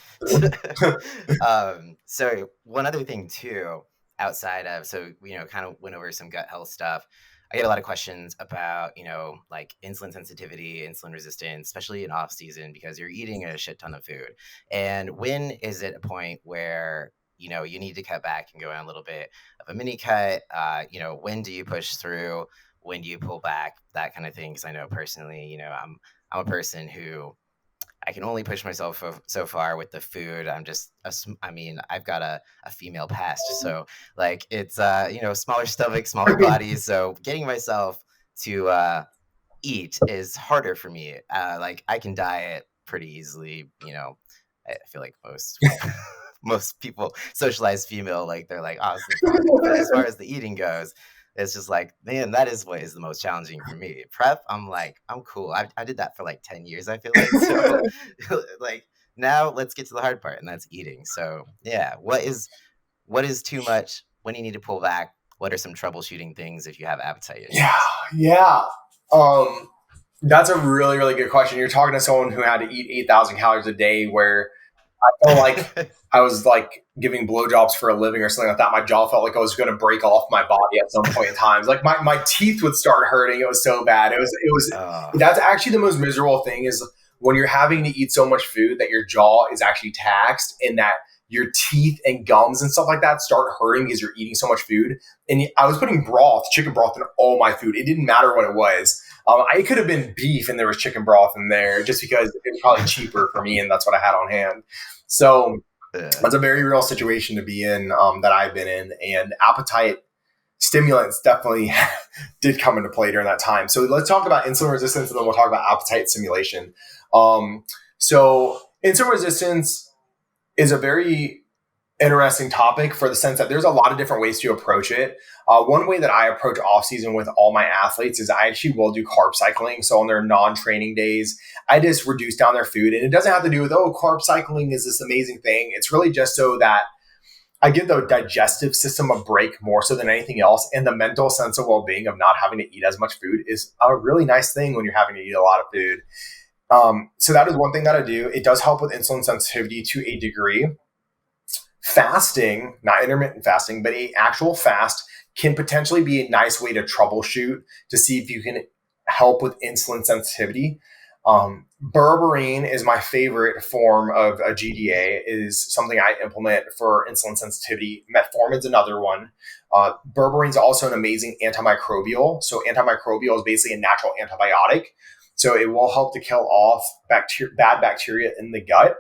so one other thing too, outside of, so, you know, kind of went over some gut health stuff. I get a lot of questions about, you know, like insulin sensitivity, insulin resistance, especially in off season, because you're eating a shit ton of food. And when is it a point where, you know, you need to cut back and go on a little bit of a mini cut? You know, when do you push through? When do you pull back? That kind of thing. Because I know personally, you know, I'm a person who I can only push myself so far with the food. I mean, I've got a female past, so like it's you know, smaller stomach, smaller body. So getting myself to eat is harder for me. Like I can diet pretty easily. You know, I feel like most people, socialized female, like they're like, oh, this is fine. But as far as the eating goes, it's just like, man, that is what is the most challenging for me. Prep, I'm like, I'm cool. I did that for like 10 years, I feel like. So like now let's get to the hard part, and that's eating. So yeah, what is too much? When you need to pull back? What are some troubleshooting things if you have appetite Yeah, issues? yeah. That's a really, really good question. You're talking to someone who had to eat 8,000 calories a day, where I felt like I was like giving blowjobs for a living or something like that. My jaw felt like I was going to break off my body at some point in time. Like my teeth would start hurting. It was so bad. Oh, That's actually the most miserable thing, is when you're having to eat so much food that your jaw is actually taxed, and that your teeth and gums and stuff like that start hurting because you're eating so much food. And I was putting chicken broth in all my food. It didn't matter what it was. I could have been beef and there was chicken broth in there, just because it was probably cheaper for me and that's what I had on hand. So that's a very real situation to be in, that I've been in. And appetite stimulants definitely did come into play during that time. So let's talk about insulin resistance, and then we'll talk about appetite stimulation. So insulin resistance is a very interesting topic, for the sense that there's a lot of different ways to approach it. One way that I approach off season with all my athletes is I actually will do carb cycling. So on their non-training days, I just reduce down their food, and it doesn't have to do with, carb cycling is this amazing thing. It's really just so that I give the digestive system a break more so than anything else. And the mental sense of well-being of not having to eat as much food is a really nice thing when you're having to eat a lot of food. So that is one thing that I do. It does help with insulin sensitivity to a degree. Fasting, not intermittent fasting, but a actual fast, can potentially be a nice way to troubleshoot to see if you can help with insulin sensitivity. Berberine is my favorite form of a GDA, is something I implement for insulin sensitivity. Metformin's another one. Berberine is also an amazing antimicrobial. So antimicrobial is basically a natural antibiotic. So it will help to kill off bad bacteria in the gut.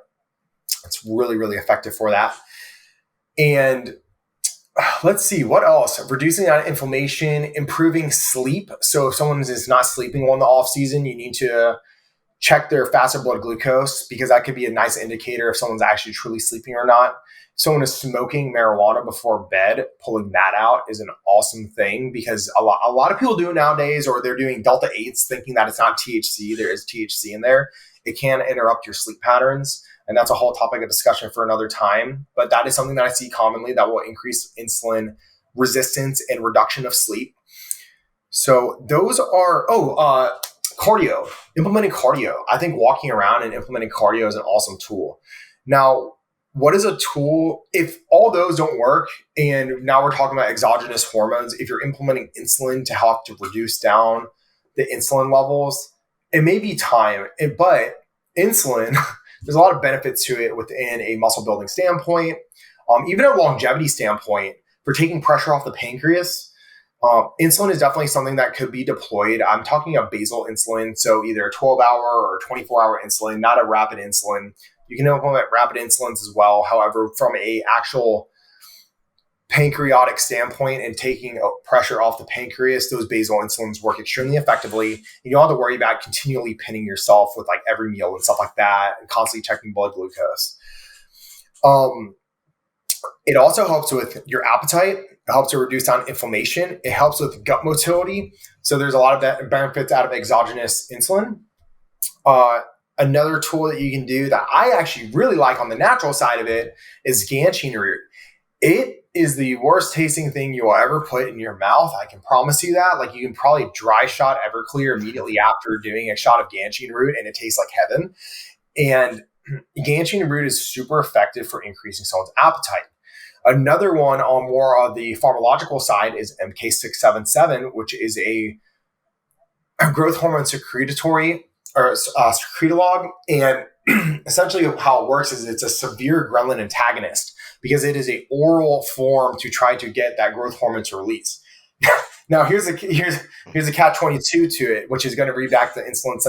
It's really, really effective for that. And let's see, what else? Reducing inflammation, improving sleep. So if someone is not sleeping well in the off season, you need to check their fasted blood glucose, because that could be a nice indicator if someone's actually truly sleeping or not. If someone is smoking marijuana before bed, pulling that out is an awesome thing, because a lot of people do it nowadays, or they're doing Delta 8s thinking that it's not THC. There is THC in there. It can interrupt your sleep patterns. And that's a whole topic of discussion for another time. But that is something that I see commonly that will increase insulin resistance and reduction of sleep. So those are, cardio, implementing cardio. I think walking around and implementing cardio is an awesome tool. Now, what is a tool? If all those don't work, and now we're talking about exogenous hormones, if you're implementing insulin to help to reduce down the insulin levels, it may be time, but insulin, there's a lot of benefits to it within a muscle building standpoint, even a longevity standpoint, for taking pressure off the pancreas. Insulin is definitely something that could be deployed. I'm talking about basal insulin, so either a 12-hour or 24-hour insulin, not a rapid insulin. You can implement rapid insulins as well. However, from a actual pancreatic standpoint and taking pressure off the pancreas, those basal insulins work extremely effectively. You don't have to worry about continually pinning yourself with like every meal and stuff like that, and constantly checking blood glucose. It also helps with your appetite. It helps to reduce down inflammation. It helps with gut motility. So there's a lot of benefits out of exogenous insulin. Another tool that you can do that I actually really like on the natural side of it is ganchion root. It is the worst tasting thing you will ever put in your mouth. I can promise you that. Like, you can probably dry shot Everclear immediately after doing a shot of ganchion root, and it tastes like heaven. And ganchion root is super effective for increasing someone's appetite. Another one on more of the pharmacological side is MK677, which is a growth hormone secretory or secretolog. And essentially how it works is it's a severe ghrelin antagonist, because it is a oral form to try to get that growth hormone to release. Now, here's a catch-22 to it, which is going to read back the insulin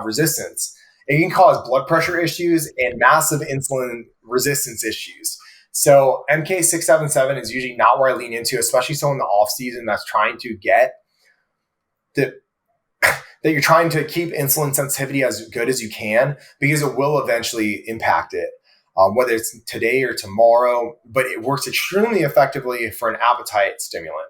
resistance. It can cause blood pressure issues and massive insulin resistance issues. So MK677 is usually not where I lean into, especially so in the off season that's trying to get that you're trying to keep insulin sensitivity as good as you can, because it will eventually impact it, whether it's today or tomorrow. But it works extremely effectively for an appetite stimulant.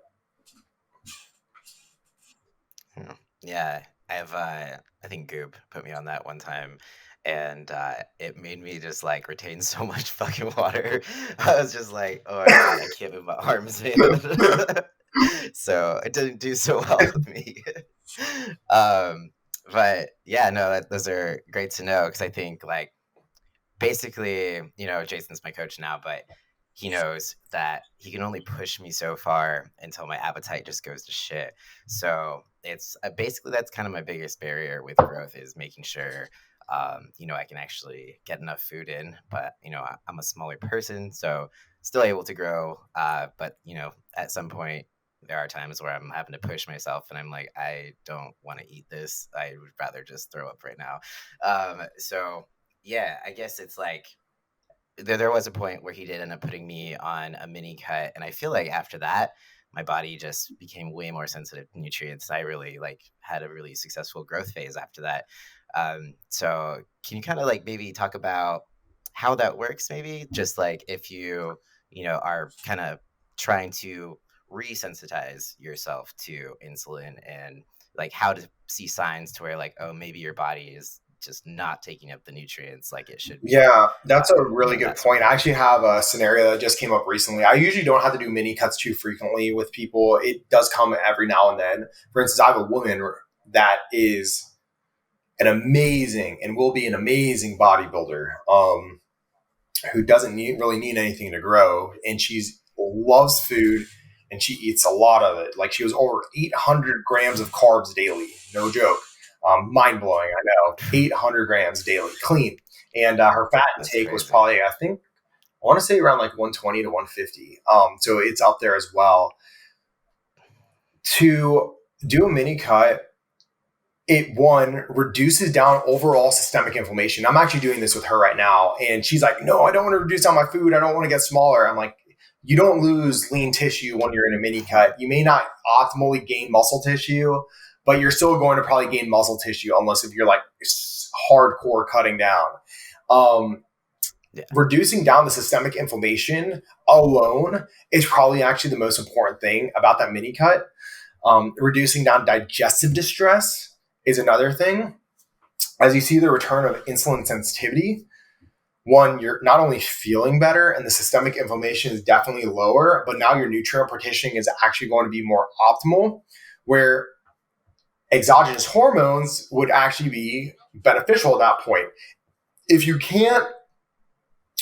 Yeah, I think Goop put me on that one time, and it made me just like retain so much fucking water. I was just like, oh my god, I can't move my arms, man. So it didn't do so well with me. um, but yeah, no, those are great to know because I think like basically, Jason's my coach now, but he knows that he can only push me so far until my appetite just goes to shit. So it's basically that's kind of my biggest barrier with growth is making sure, I can actually get enough food in. But I'm a smaller person, so still able to grow. But at some point. There are times where I'm having to push myself and I'm like, I don't want to eat this. I would rather just throw up right now. So yeah, I guess it's like there was a point where he did end up putting me on a mini cut, and I feel like after that, my body just became way more sensitive to nutrients. I really like had a really successful growth phase after that. So can you kind of like maybe talk about how that works? Maybe just like if are kind of trying to resensitize yourself to insulin and like how to see signs to where like oh maybe your body is just not taking up the nutrients like it should be. Yeah, that's a really good That sort point. of I thing. actually have a scenario that just came up recently. I usually don't have to do mini cuts too frequently with people. It does come every now and then. For instance, I have a woman that is an amazing and will be an amazing bodybuilder, who doesn't really need anything to grow, and she's loves food and she eats a lot of it. Like she was over 800 grams of carbs daily, no joke. Mind blowing, I know. 800 grams daily, clean, and her fat That's intake was crazy. probably, I think, I want to say around like 120 to 150. So it's up there as well. To do a mini cut, it one reduces down overall systemic inflammation. I'm actually doing this with her right now, and she's like, "No, I don't want to reduce down my food. I don't want to get smaller." I'm like, "You don't lose lean tissue when you're in a mini cut. You may not optimally gain muscle tissue, but you're still going to probably gain muscle tissue unless if you're like hardcore cutting down." Um, Yeah. Reducing down the systemic inflammation alone is probably actually the most important thing about that mini cut. Reducing down digestive distress is another thing. As you see the return of insulin sensitivity, one, you're not only feeling better and the systemic inflammation is definitely lower, but now your nutrient partitioning is actually going to be more optimal, where exogenous hormones would actually be beneficial at that point. If you can't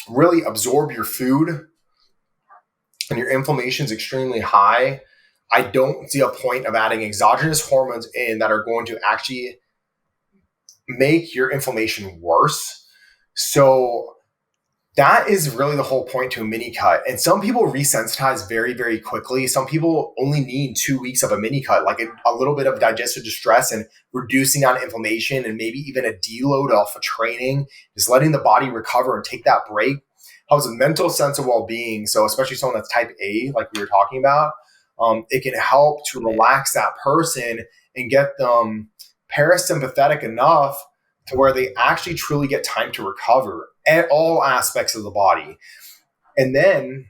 really absorb your food and your inflammation is extremely high, I don't see a point of adding exogenous hormones in that are going to actually make your inflammation worse. So that is really the whole point to a mini cut. And some people resensitize very, very quickly. Some people only need 2 weeks of a mini cut, like a little bit of digestive distress and reducing on inflammation and maybe even a deload off of training, just letting the body recover and take that break helps a mental sense of well-being. So especially someone that's type A, like we were talking about, it can help to Yeah. relax that person and get them parasympathetic enough to where they actually truly get time to recover at all aspects of the body. And then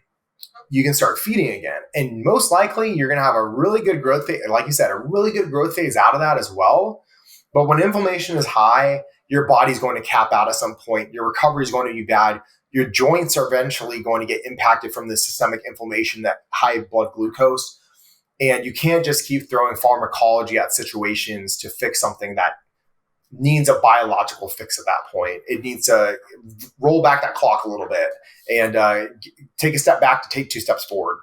you can start feeding again. And most likely you're going to have a really good growth phase, like you said, a really good growth phase out of that as well. But when inflammation is high, your body's going to cap out at some point. Your recovery is going to be bad. Your joints are eventually going to get impacted from the systemic inflammation, that high blood glucose. And you can't just keep throwing pharmacology at situations to fix something that needs a biological fix at that point. It needs to roll back that clock a little bit and take a step back to take 2 steps forward.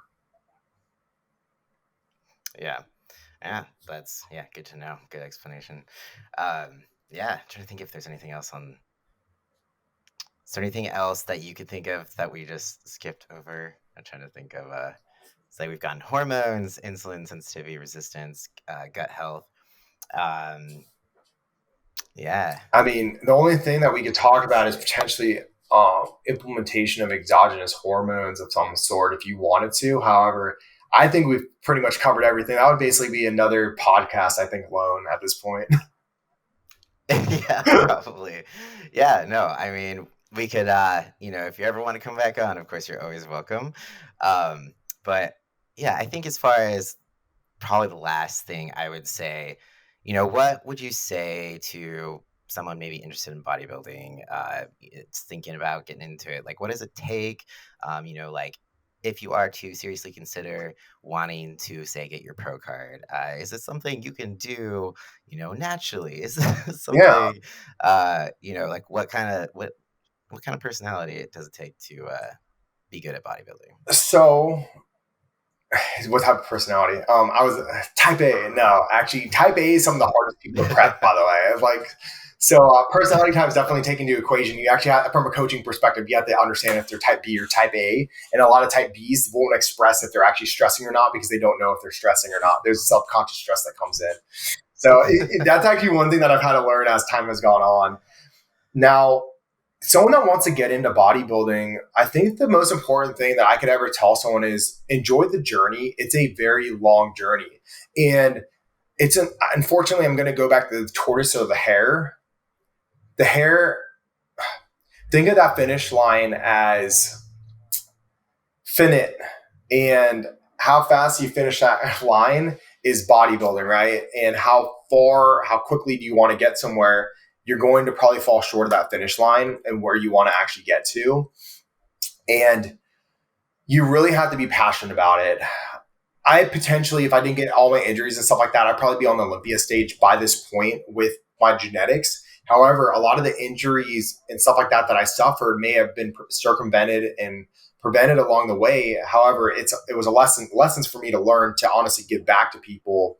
Yeah. Yeah. That's good to know. Good explanation. Yeah. Trying to think if there's anything else on. Is there anything else that you could think of that we just skipped over? I'm trying to think of. So we've gotten hormones, insulin sensitivity, resistance, gut health. Um, yeah. I mean, the only thing that we could talk about is potentially implementation of exogenous hormones of some sort if you wanted to. However, I think we've pretty much covered everything. That would basically be another podcast, I think, alone at this point. Yeah, probably. Yeah, no, I mean, we could if you ever want to come back on, of course you're always welcome. But yeah, I think as far as probably the last thing I would say, what would you say to someone maybe interested in bodybuilding, it's thinking about getting into it? Like, what does it take? Like, if you are to seriously consider wanting to, say, get your pro card, is it something you can do, naturally? Is this Yeah. something, like what kind of personality does it take to be good at bodybuilding? So what type of personality? I was type A. No, actually, type A is some of the hardest people to prep. By the way, personality type is definitely taken into equation. You actually have, from a coaching perspective, you have to understand if they're type B or type A. And a lot of type Bs won't express if they're actually stressing or not because they don't know if they're stressing or not. There's self-conscious stress that comes in. So that's actually one thing that I've had to learn as time has gone on. Now, someone that wants to get into bodybuilding, I think the most important thing that I could ever tell someone is enjoy the journey. It's a very long journey. And unfortunately, I'm going to go back to the tortoise or the hare. The hare, think of that finish line as finite, and how fast you finish that line is bodybuilding, right? And how quickly do you want to get somewhere? You're going to probably fall short of that finish line and where you want to actually get to. And you really have to be passionate about it. I potentially, if I didn't get all my injuries and stuff like that, I'd probably be on the Olympia stage by this point with my genetics. However, a lot of the injuries and stuff like that I suffered may have been circumvented and prevented along the way. However, it was lessons for me to learn to honestly give back to people.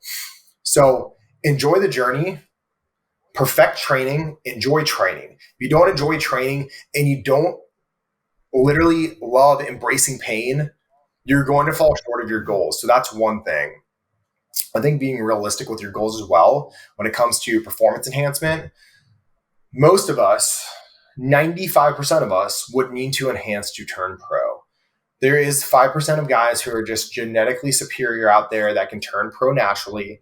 So enjoy the journey. Perfect training, enjoy training. If you don't enjoy training and you don't literally love embracing pain, you're going to fall short of your goals. So that's one thing. I think being realistic with your goals as well when it comes to performance enhancement. Most of us, 95% of us, would need to enhance to turn pro. There is 5% of guys who are just genetically superior out there that can turn pro naturally.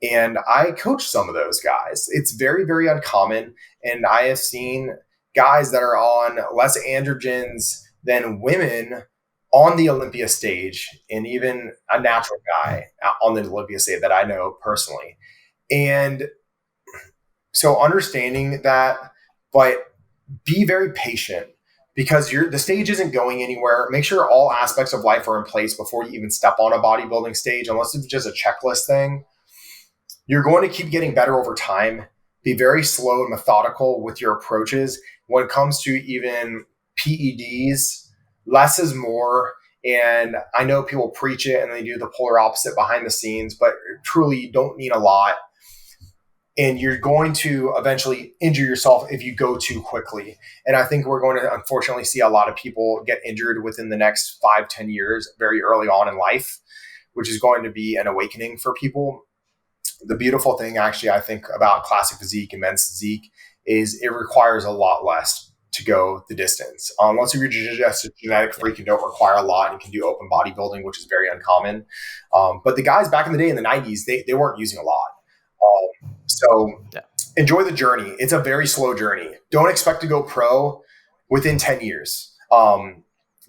And I coach some of those guys. It's very, very uncommon. And I have seen guys that are on less androgens than women on the Olympia stage, and even a natural guy on the Olympia stage that I know personally. And so understanding that, but be very patient because the stage isn't going anywhere. Make sure all aspects of life are in place before you even step on a bodybuilding stage, unless it's just a checklist thing. You're going to keep getting better over time. Be very slow and methodical with your approaches. When it comes to even PEDs, less is more. And I know people preach it and they do the polar opposite behind the scenes, but truly you don't need a lot. And you're going to eventually injure yourself if you go too quickly. And I think we're going to unfortunately see a lot of people get injured within the next 5-10 years, very early on in life, which is going to be an awakening for people. The beautiful thing, actually, I think about classic physique and men's physique is it requires a lot less to go the distance. Once you're just a genetic freak, you don't require a lot and can do open bodybuilding, which is very uncommon. But the guys back in the day in the 90s, they weren't using a lot. Enjoy the journey. It's a very slow journey. Don't expect to go pro within 10 years.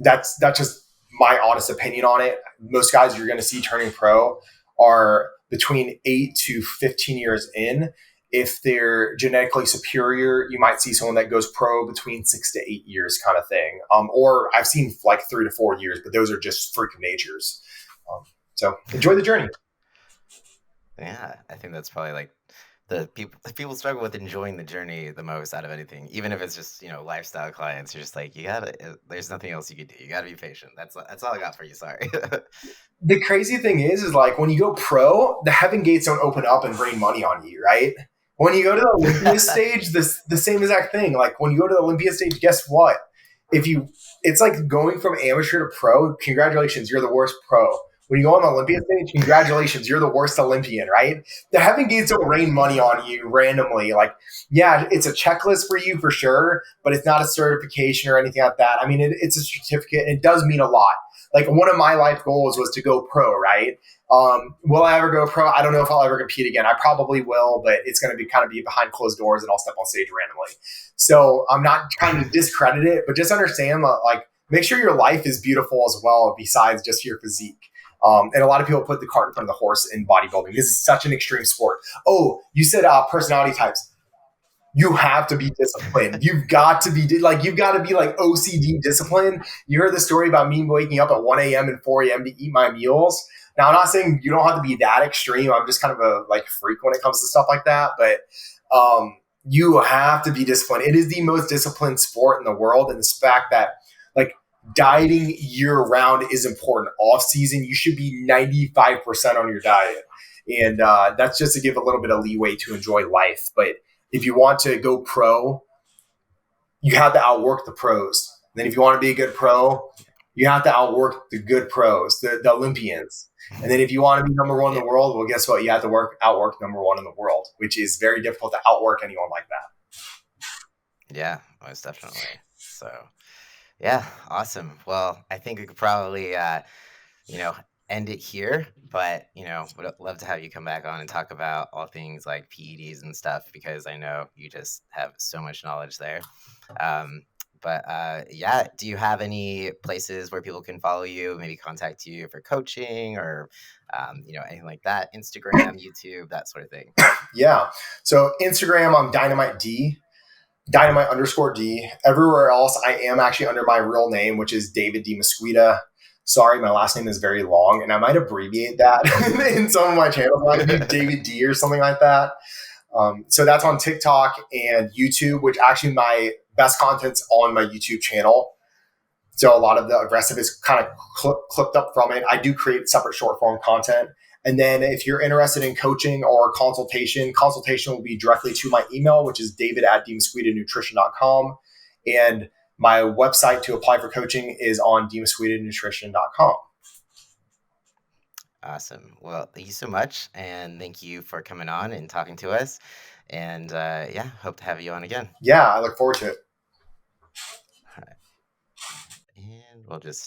That's just my honest opinion on it. Most guys you're going to see turning pro are between 8 to 15 years in. If they're genetically superior, you might see someone that goes pro between 6 to 8 years kind of thing. Or I've seen like 3 to 4 years, but those are just freak of natures. So enjoy the journey. Yeah, I think that's probably like the people struggle with enjoying the journey the most out of anything, even if it's just lifestyle clients. You're just like, there's nothing else you can do. You gotta be patient. That's all I got for you. Sorry. The crazy thing is like when you go pro, the heaven gates don't open up and rain money on you, right? When you go to the Olympia stage, the same exact thing. Like when you go to the Olympia stage, guess what? It's like going from amateur to pro. Congratulations, you're the worst pro. When you go on the Olympia stage, congratulations, you're the worst Olympian, right? The heaven gates don't rain money on you randomly. Like, yeah, it's a checklist for you for sure, but it's not a certification or anything like that. I mean, it's a certificate and it does mean a lot. Like one of my life goals was to go pro, right? Will I ever go pro? I don't know if I'll ever compete again. I probably will, but it's going to be behind closed doors and I'll step on stage randomly. So I'm not trying to discredit it, but just understand that, like, make sure your life is beautiful as well besides just your physique. And a lot of people put the cart in front of the horse in bodybuilding because it's such an extreme sport. Oh, you said personality types. You have to be disciplined. You've got to be like OCD disciplined. You heard the story about me waking up at 1 a.m. and 4 a.m. to eat my meals. Now, I'm not saying you don't have to be that extreme. I'm just kind of a freak when it comes to stuff like that. But you have to be disciplined. It is the most disciplined sport in the world. And the fact that like dieting year round is important. Off season, you should be 95% on your diet. And that's just to give a little bit of leeway to enjoy life. But if you want to go pro, you have to outwork the pros. And then if you want to be a good pro, you have to outwork the good pros, the Olympians. And then if you want to be number one in the world, well, guess what? You have to outwork number one in the world, which is very difficult to outwork anyone like that. Yeah, most definitely. So, yeah, awesome. Well, I think we could probably, end it here, but, would love to have you come back on and talk about all things like PEDs and stuff, because I know you just have so much knowledge there. But yeah, do you have any places where people can follow you, maybe contact you for coaching or, anything like that? Instagram, YouTube, that sort of thing. Yeah. So Instagram, I'm Dynamite_D. Everywhere else, I am actually under my real name, which is David DeMesquita. Sorry, my last name is very long, and I might abbreviate that in some of my channels. I might be David D or something like that. So that's on TikTok and YouTube, which actually my best content's on my YouTube channel. So a lot of the rest of it's kind of clipped up from it. I do create separate short form content. And then if you're interested in coaching or consultation will be directly to my email, which is david@demesquitanutrition.com. And my website to apply for coaching is on demesquitanutrition.com. Awesome. Well, thank you so much. And thank you for coming on and talking to us. And yeah, hope to have you on again. Yeah, I look forward to it. All right. And we'll just